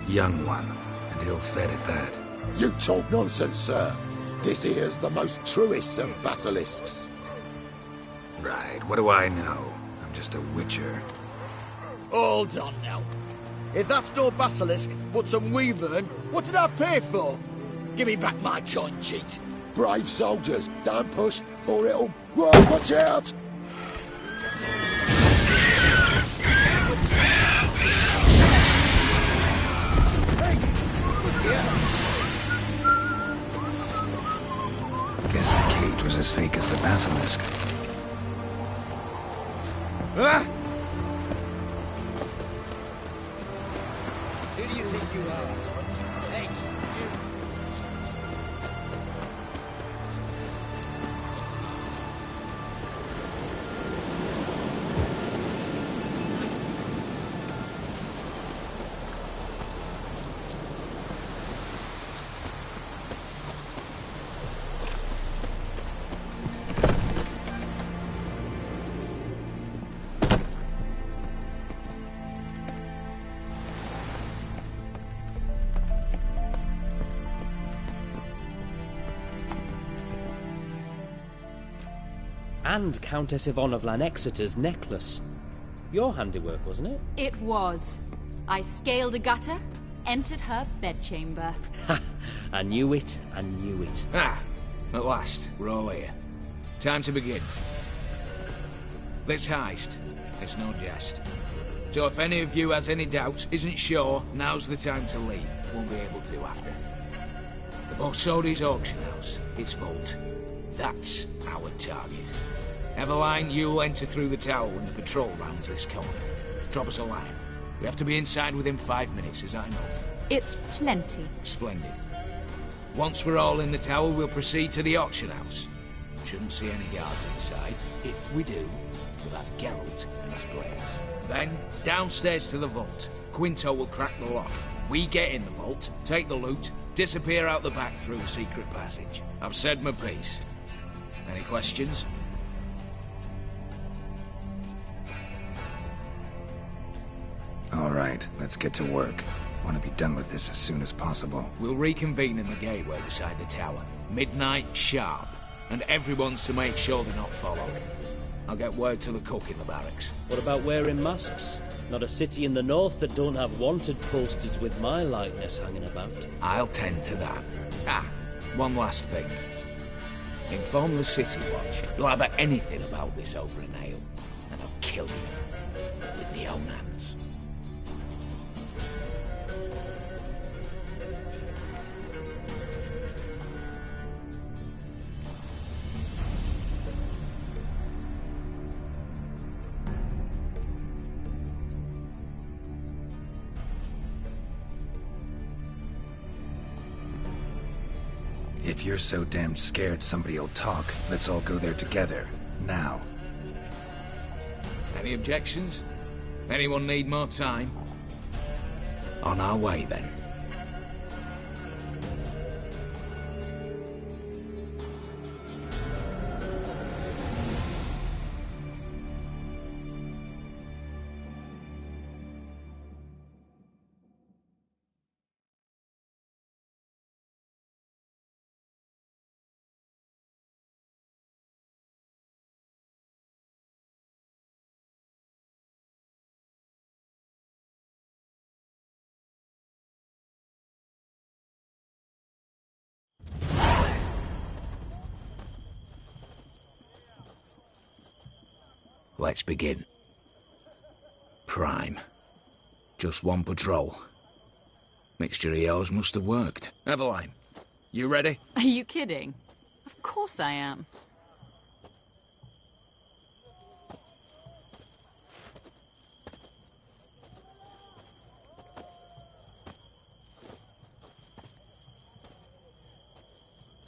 Young one, and ill-fed at that. You talk nonsense, sir. This here's the most truest of basilisks. Right, what do I know? I'm just a witcher. Hold on now. If that's no basilisk, but some wyvern, what did I pay for? Give me back my coin, cheat. Brave soldiers, don't push, or it'll... Whoa, watch out! Guess the cage was as fake as the basilisk. Ah! Who do you think you are? Hey, you. And Countess Yvonne of Lanexeter's necklace. Your handiwork, wasn't it? It was. I scaled a gutter, entered her bedchamber. Ha! I knew it, I knew it. Ah, at last, we're all here. Time to begin. This heist, it's no jest. So if any of you has any doubts, isn't sure, now's the time to leave. Won't be able to after. The Borsodi's auction house, its vault. That's our target. Eveline, you'll enter through the tower when the patrol rounds this corner. Drop us a line. We have to be inside within 5 minutes, is that enough? It's plenty. Splendid. Once we're all in the tower, we'll proceed to the auction house. Shouldn't see any guards inside. If we do, we'll have Geralt and his players. Then, downstairs to the vault. Quinto will crack the lock. We get in the vault, take the loot, disappear out the back through the secret passage. I've said my piece. Any questions? All right, let's get to work. Want to be done with this as soon as possible. We'll reconvene in the gateway beside the tower. Midnight sharp. And everyone's to make sure they're not followed. I'll get word to the cook in the barracks. What about wearing masks? Not a city in the north that don't have wanted posters with my likeness hanging about. I'll tend to that. Ah, one last thing. Inform the City Watch. Blabber anything about this over an ale, and I'll kill you with my own hands. If you're so damn scared somebody'll talk, let's all go there together. Now. Any objections? Anyone need more time? On our way, then. Let's begin. Prime. Just one patrol. Mixture of yours must have worked. Eveline, you ready? Are you kidding? Of course I am.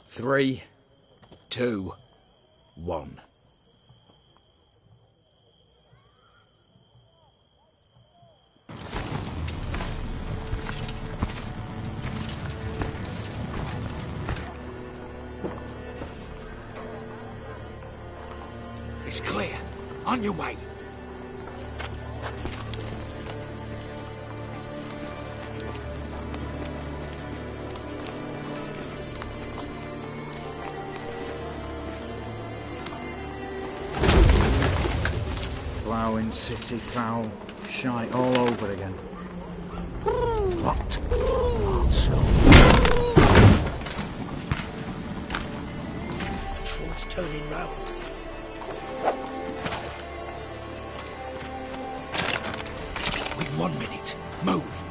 Three, 2, 1. It's clear. On your way. Ploughing city foul. Shite all over again. What? Also. Troll's turning round. We've 1 minute. Move.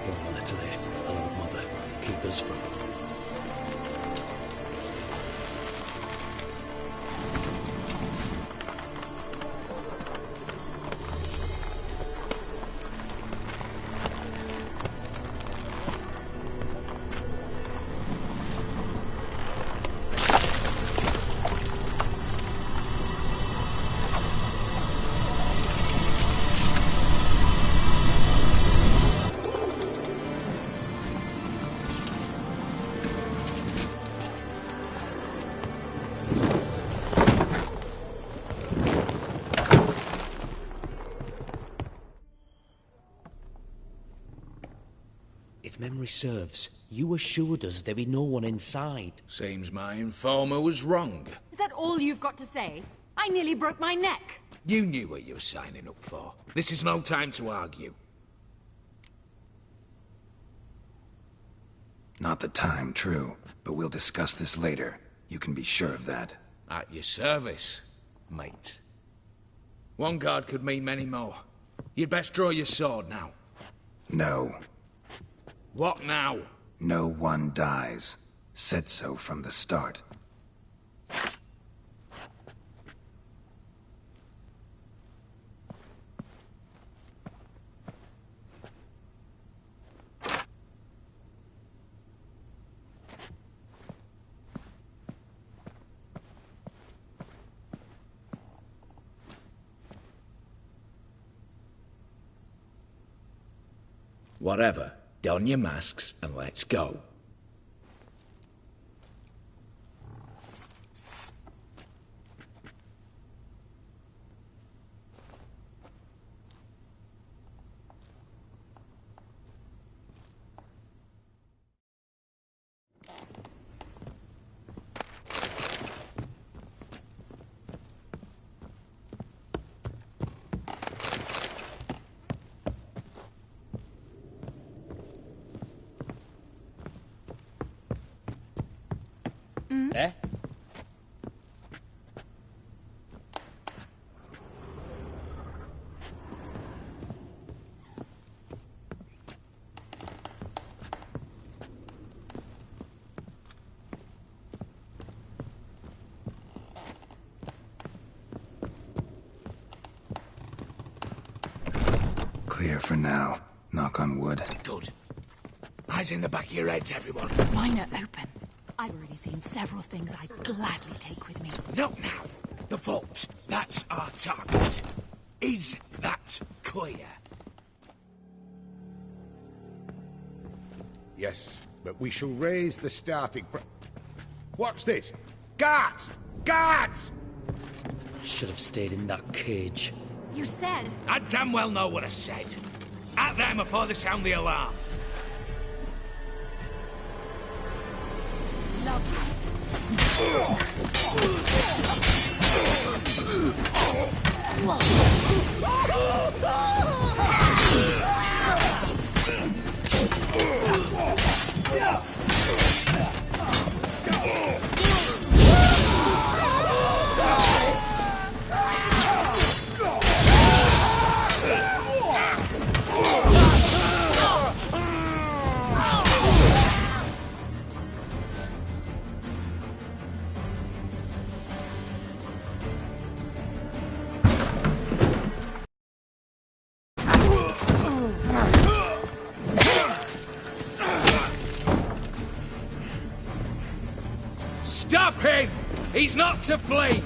You're a little here. Hello, mother. Keep us from... If memory serves, you assured us there be no one inside. Seems my informer was wrong. Is that all you've got to say? I nearly broke my neck. You knew what you were signing up for. This is no time to argue. Not the time, true. But we'll discuss this later. You can be sure of that. At your service, mate. One guard could mean many more. You'd best draw your sword now. No. What now? No one dies. Said so from the start. Whatever. Don your masks and let's go. Eh? Clear for now. Knock on wood. Good. Eyes in the back of your heads, everyone. Mine are open. I've already seen several things I'd gladly take with me. Not now. The vault. That's our target. Is that clear? Yes, but we shall raise the starting What's this? Guards! Guards! Should have stayed in that cage. You said... I damn well know what I said. At them before they sound the alarm. Stop him! He's not to flee!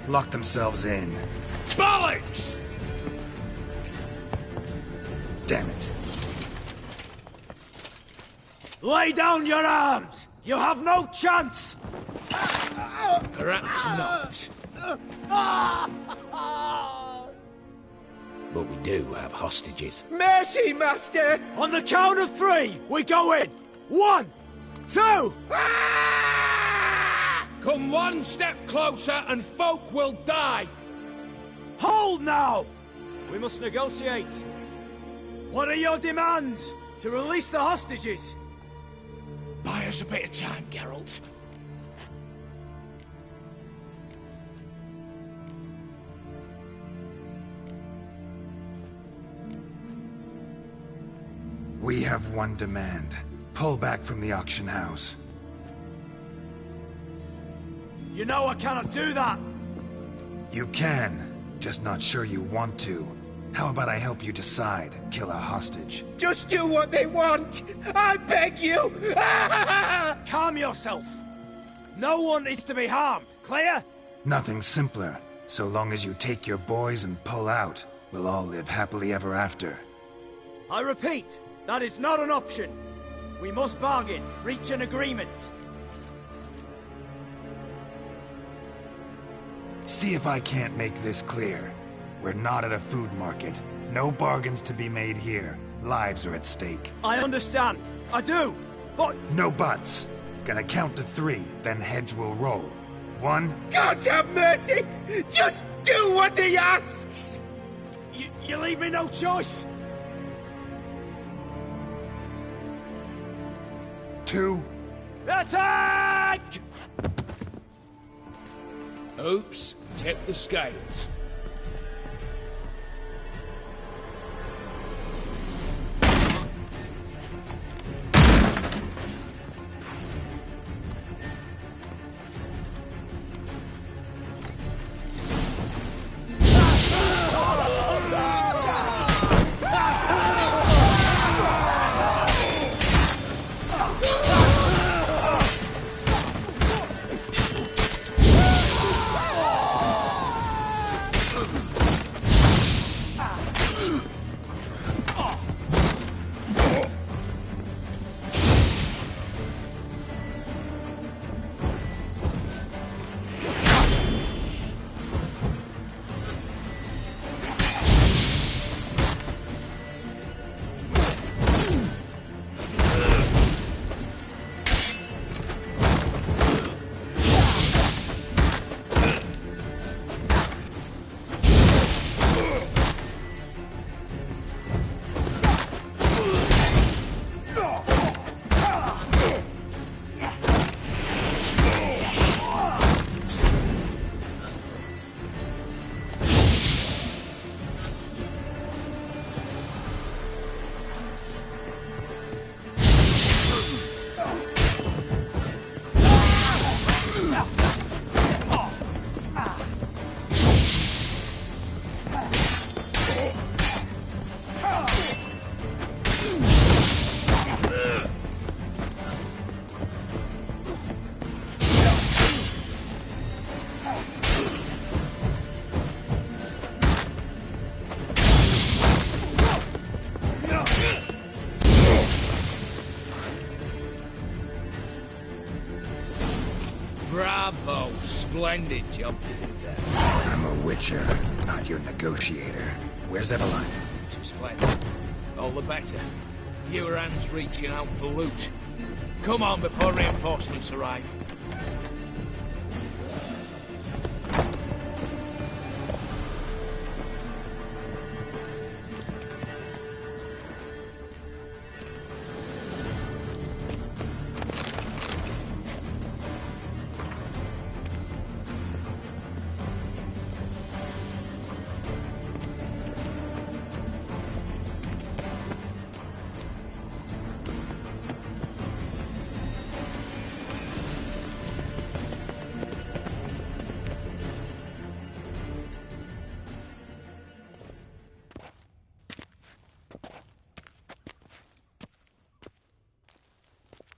Lock themselves in. Bollocks! Damn it. Lay down your arms! You have no chance! Perhaps not. But we do have hostages. Mercy, Master! On the count of 3, we go in! 1, 2... Come one step closer and folk will die! Hold now! We must negotiate. What are your demands? To release the hostages? Buy us a bit of time, Geralt. We have one demand. Pull back from the auction house. You know I cannot do that! You can, just not sure you want to. How about I help you decide? Kill a hostage. Just do what they want! I beg you! Calm yourself! No one is to be harmed, clear? Nothing simpler. So long as you take your boys and pull out, we'll all live happily ever after. I repeat, that is not an option. We must bargain, reach an agreement. See if I can't make this clear. We're not at a food market. No bargains to be made here. Lives are at stake. I understand. I do. But... No buts. Gonna count to 3, then heads will roll. 1. God have mercy! Just do what he asks! You leave me no choice! 2. Attack! Oops, tip the scales. Bravo! Splendid job to do there. I'm a witcher, not your negotiator. Where's Eveline? She's fled. All the better. Fewer hands reaching out for loot. Come on before reinforcements arrive.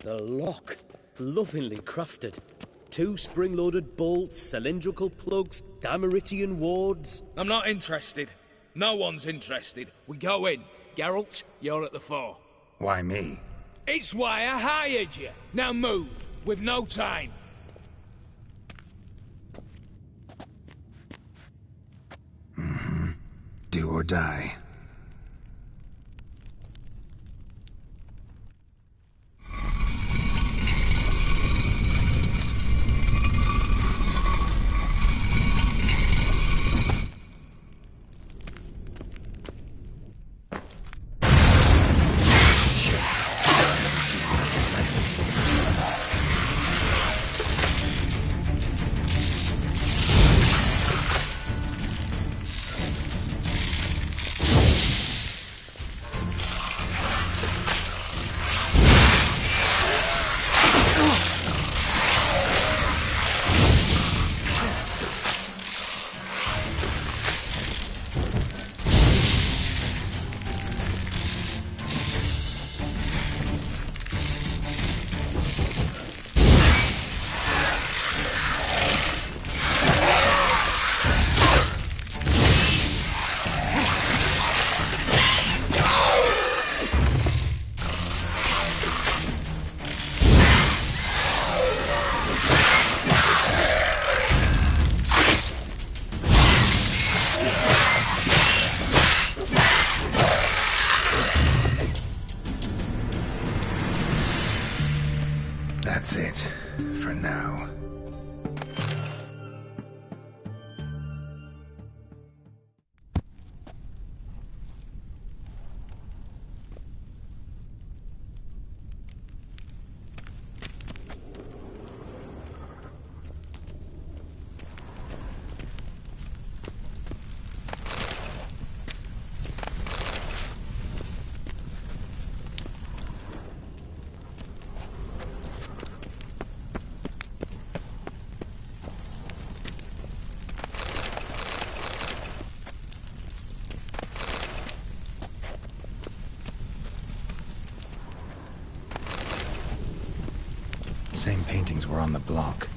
The lock. Lovingly crafted. 2 spring-loaded bolts, cylindrical plugs, Dameritian wards. I'm not interested. No one's interested. We go in. Geralt, you're at the fore. Why me? It's why I hired you. Now move. We've no time. Do or die. paintings were on the block.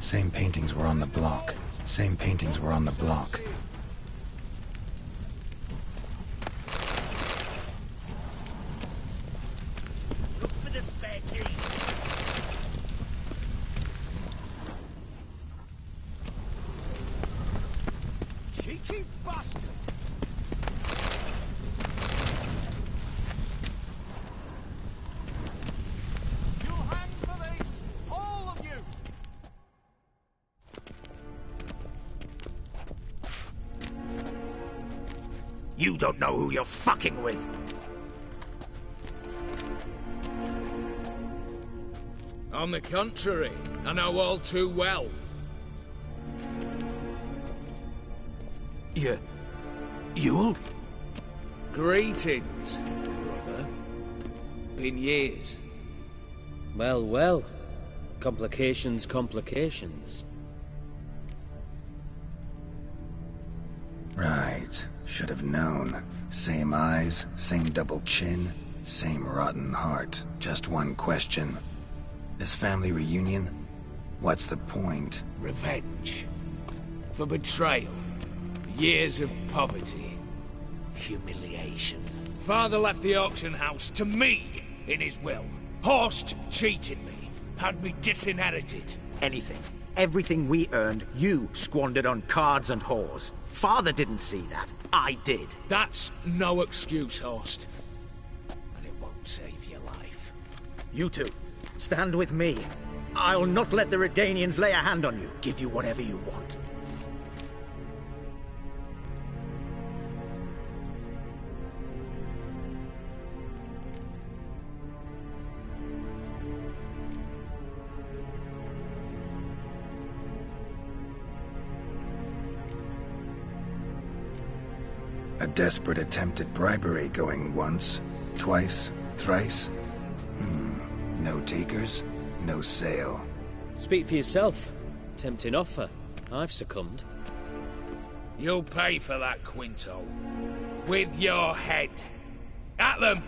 Same paintings were on the block. Same paintings were on the block. Look for the spare key. Cheeky bastard! You'll hang for this, all of you! You don't know who you're fucking with. On the contrary, I know all too well. Ewald? Greetings, brother. Been years. Well, well. Complications, complications. Right. Should have known. Same eyes, same double chin, same rotten heart. Just one question. This family reunion? What's the point? Revenge. For betrayal. Years of poverty. Humiliation. Father left the auction house to me in his will. Horst cheated me. Had me disinherited. Anything. Everything we earned, you squandered on cards and whores. Father didn't see that. I did. That's no excuse, Horst. And it won't save your life. You two, stand with me. I'll not let the Redanians lay a hand on you. Give you whatever you want. A desperate attempt at bribery going once, twice, thrice. No takers, no sale. Speak for yourself. Tempting offer. I've succumbed. You'll pay for that, Quinto. With your head. At them!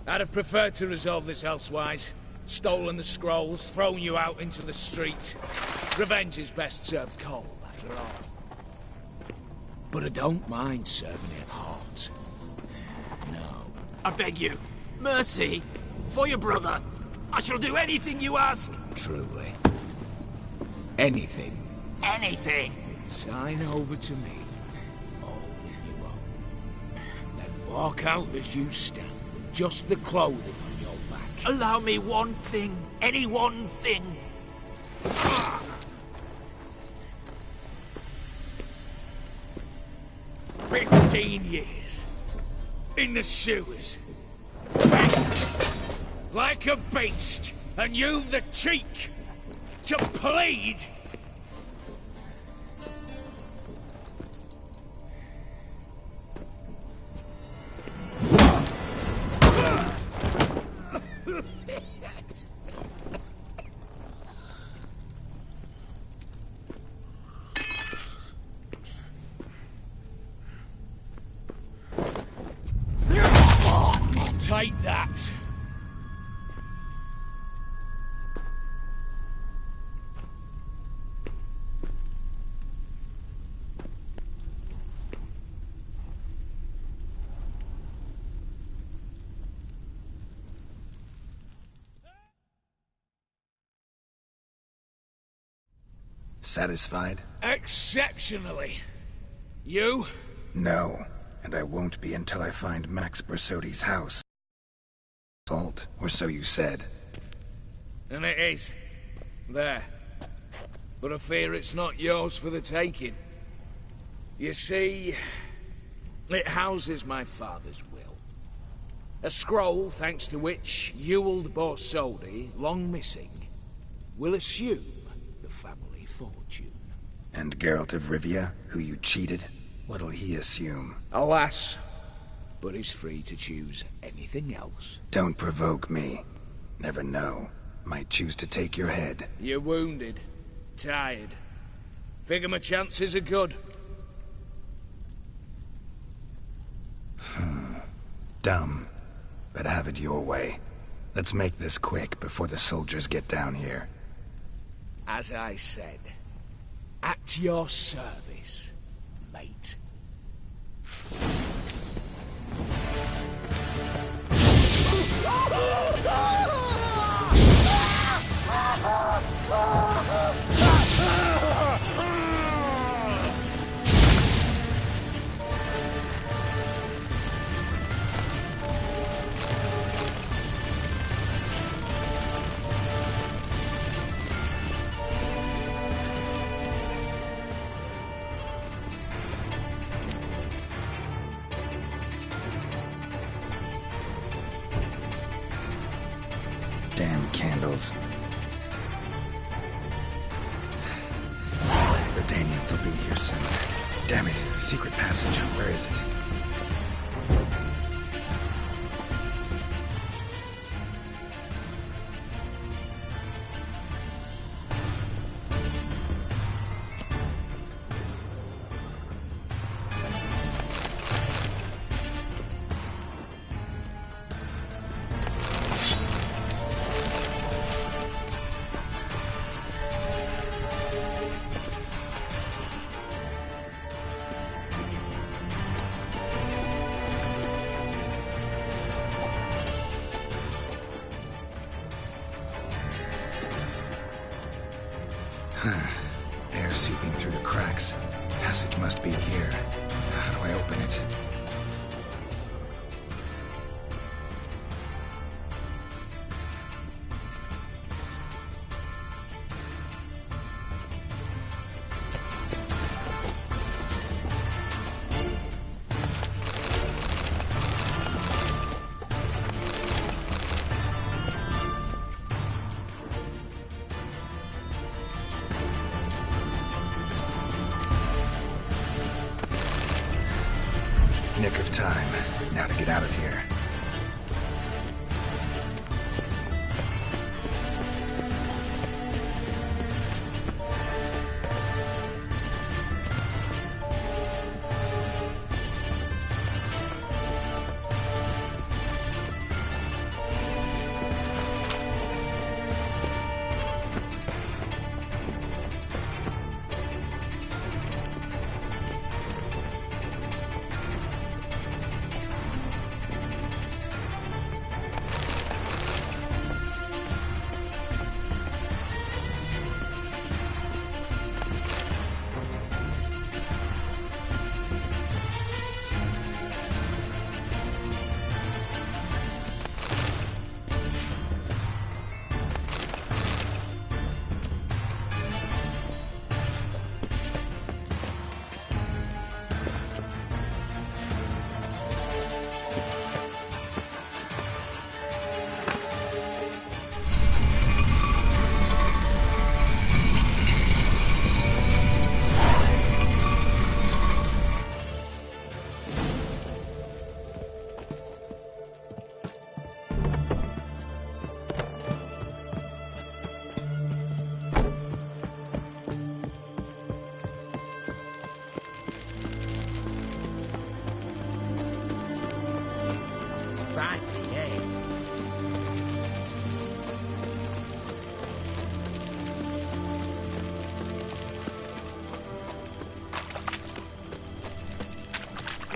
I'd have preferred to resolve this elsewise. Stolen the scrolls, thrown you out into the street. Revenge is best served cold, after all. But I don't mind serving it hot. No. I beg you. Mercy. For your brother. I shall do anything you ask. Truly. Anything. Anything. Sign over to me. All that you own. Then walk out as you stand. Just the clothing on your back. Allow me one thing. Any one thing. 15 years. In the sewers. Begged. Like a beast. And you've the cheek to plead. Take that. Satisfied? Exceptionally. You? No, and I won't be until I find Max Bersodi's house. Or so you said. And it is. There. But I fear it's not yours for the taking. You see, it houses my father's will. A scroll thanks to which Ewald Borsodi, long missing, will assume the family fortune. And Geralt of Rivia, who you cheated, what'll he assume? Alas, but he's free to choose anything else. Don't provoke me. Never know. Might choose to take your head. You're wounded. Tired. Figure my chances are good. Dumb. But have it your way. Let's make this quick before the soldiers get down here. As I said, at your service, mate. Damn candles. The Danians will be here soon. Damn it. Secret passage. Where is it? Air seeping through the cracks. Passage must be here. How do I open it? Nick of time. Now to get out of here.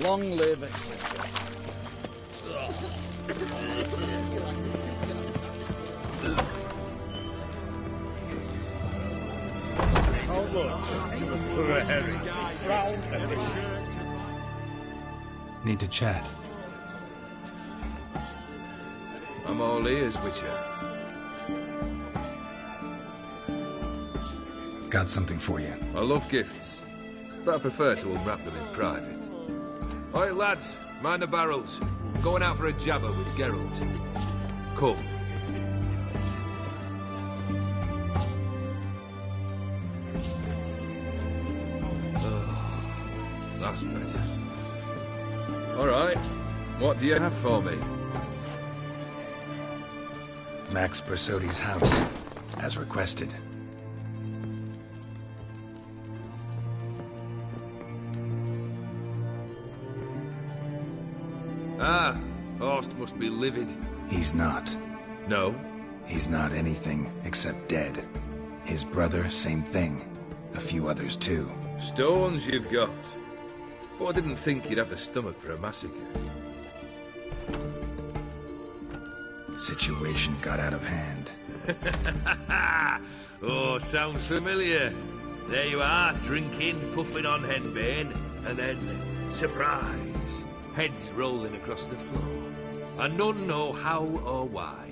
Long live etc. How much for a herring? Round and Need to chat. I'm all ears, Witcher. Got something for you. I love gifts, but I prefer to unwrap them in private. Oi, lads, mind the barrels. I'm going out for a jabber with Geralt. Come. Oh, that's better. All right, what do you have for me? Max Bersodi's house, as requested. Ah, Horst must be livid. He's not. No? He's not anything except dead. His brother, same thing. A few others too. Stones you've got. But I didn't think you'd have the stomach for a massacre. Situation got out of hand. Oh, sounds familiar. There you are, drinking, puffing on henbane, and then, surprise, heads rolling across the floor. And none know how or why.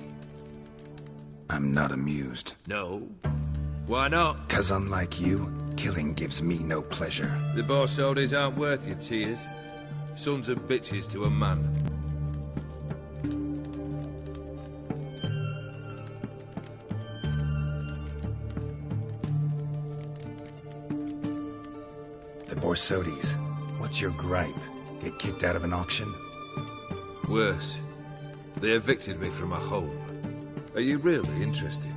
I'm not amused. No? Why not? 'Cause unlike you, killing gives me no pleasure. The Borsodis aren't worth your tears. Sons of bitches to a man. The Borsodis. What's your gripe? Get kicked out of an auction? Worse. They evicted me from my home. Are you really interested?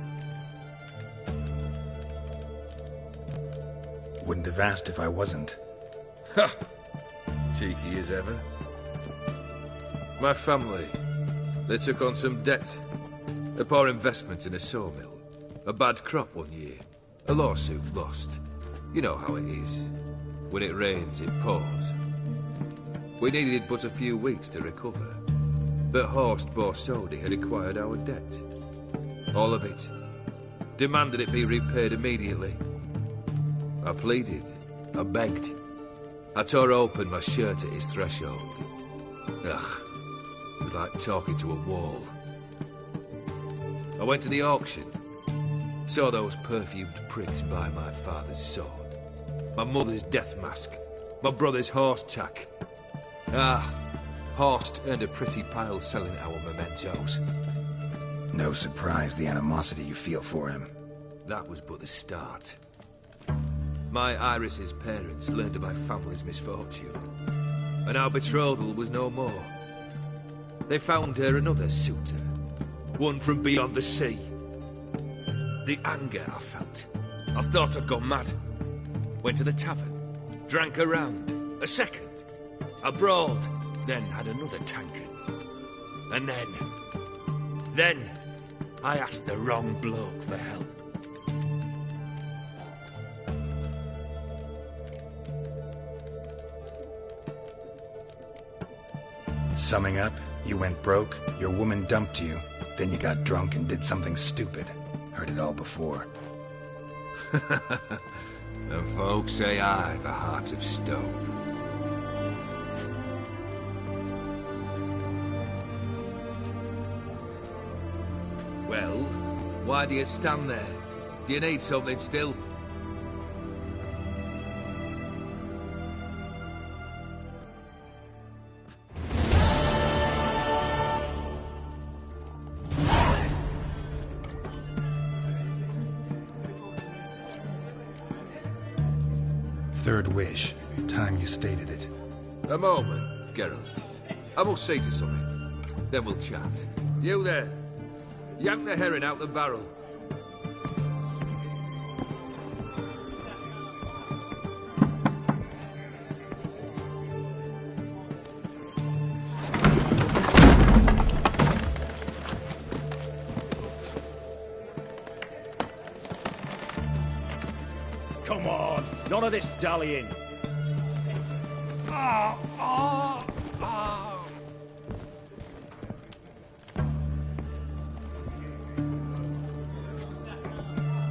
Wouldn't have asked if I wasn't. Ha! Cheeky as ever. My family, they took on some debt. A poor investment in a sawmill. A bad crop one year. A lawsuit lost. You know how it is. When it rains, it pours. We needed but a few weeks to recover. But Horst Borsodi had acquired our debt. All of it. Demanded it be repaid immediately. I pleaded. I begged. I tore open my shirt at his threshold. Ugh. It was like talking to a wall. I went to the auction. Saw those perfumed pricks buy my father's sword. My mother's death mask. My brother's horse tack. Ah, Horst earned a pretty pile selling our mementos. No surprise the animosity you feel for him. That was but the start. My Iris's parents learned of my family's misfortune, and our betrothal was no more. They found her another suitor, one from beyond the sea. The anger I felt. I thought I'd gone mad. Went to the tavern, drank a round, a second. I brawled, then had another tankard. And then I asked the wrong bloke for help. Summing up, you went broke, your woman dumped you, then you got drunk and did something stupid. Heard it all before. And folks say I've a heart of stone. Well, why do you stand there? Do you need something still? Third wish. Time you stated it. A moment, Geralt. I must say to something. Then we'll chat. You there. Yank the herring out the barrel. Come on, none of this dallying.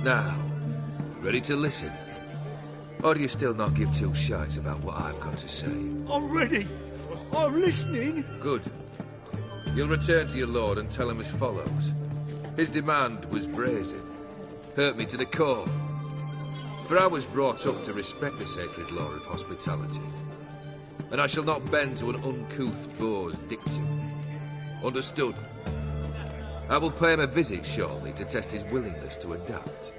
Now, ready to listen? Or do you still not give two shites about what I've got to say? I'm ready. I'm listening. Good. You'll return to your lord and tell him as follows. His demand was brazen. Hurt me to the core. For I was brought up to respect the sacred law of hospitality, and I shall not bend to an uncouth boor's dictum. Understood? I will pay him a visit shortly to test his willingness to adapt.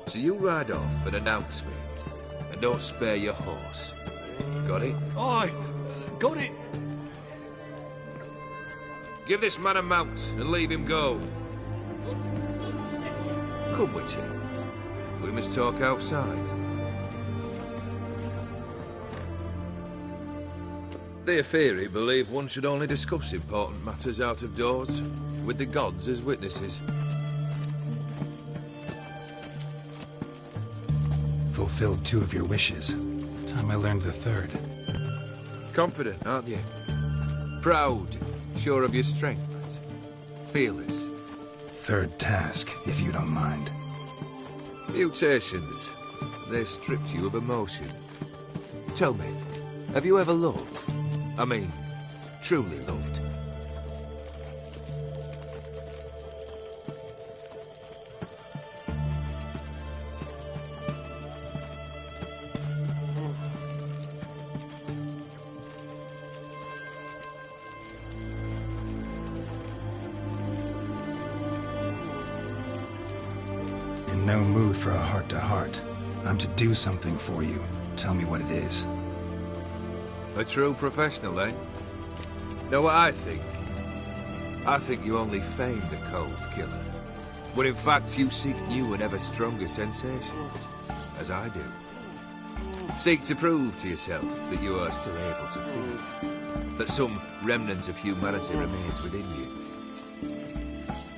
So you ride off and announce me, and don't spare your horse. Got it? Aye, got it. Give this man a mount and leave him go. Come, Witcher. We must talk outside. The Aetheri believe one should only discuss important matters out of doors, with the gods as witnesses. Fulfilled 2 of your wishes. Time I learned the 3rd. Confident, aren't you? Proud, sure of your strengths. Fearless. 3rd task, if you don't mind. Mutations. They stripped you of emotion. Tell me, have you ever loved? I mean, truly loved? In no mood for a heart-to-heart. I'm to do something for you. Tell me what it is. A true professional, eh? Know what I think? I think you only feign the cold killer, when in fact you seek new and ever stronger sensations, as I do. Seek to prove to yourself that you are still able to feel, that some remnant of humanity remains within you.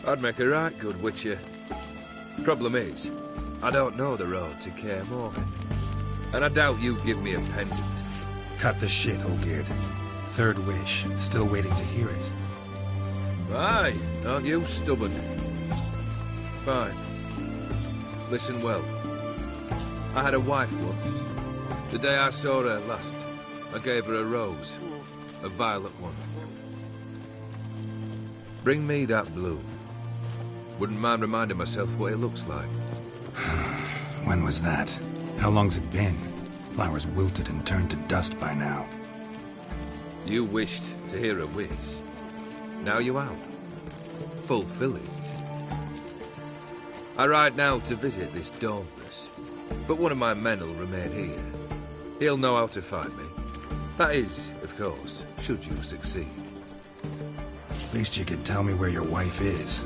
I'd make a right good Witcher. Problem is, I don't know the road to Kaer Morhen, and I doubt you'd give me a pendant. Cut the shit, Olgierd. 3rd wish. Still waiting to hear it. Aye, aren't you stubborn? Fine. Listen well. I had a wife once. The day I saw her last, I gave her a rose. A violet one. Bring me that bloom. Wouldn't mind reminding myself what it looks like. When was that? How long's it been? Flowers wilted and turned to dust by now. You wished to hear a wish. Now you have. Fulfill it. I ride now to visit this Dauntless, but one of my men will remain here. He'll know how to find me. That is, of course, should you succeed. At least you could tell me where your wife is.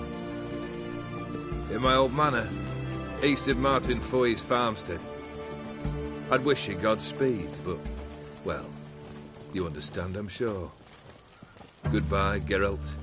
In my old manor, east of Martin Foy's farmstead. I'd wish you Godspeed, but, well, you understand, I'm sure. Goodbye, Geralt.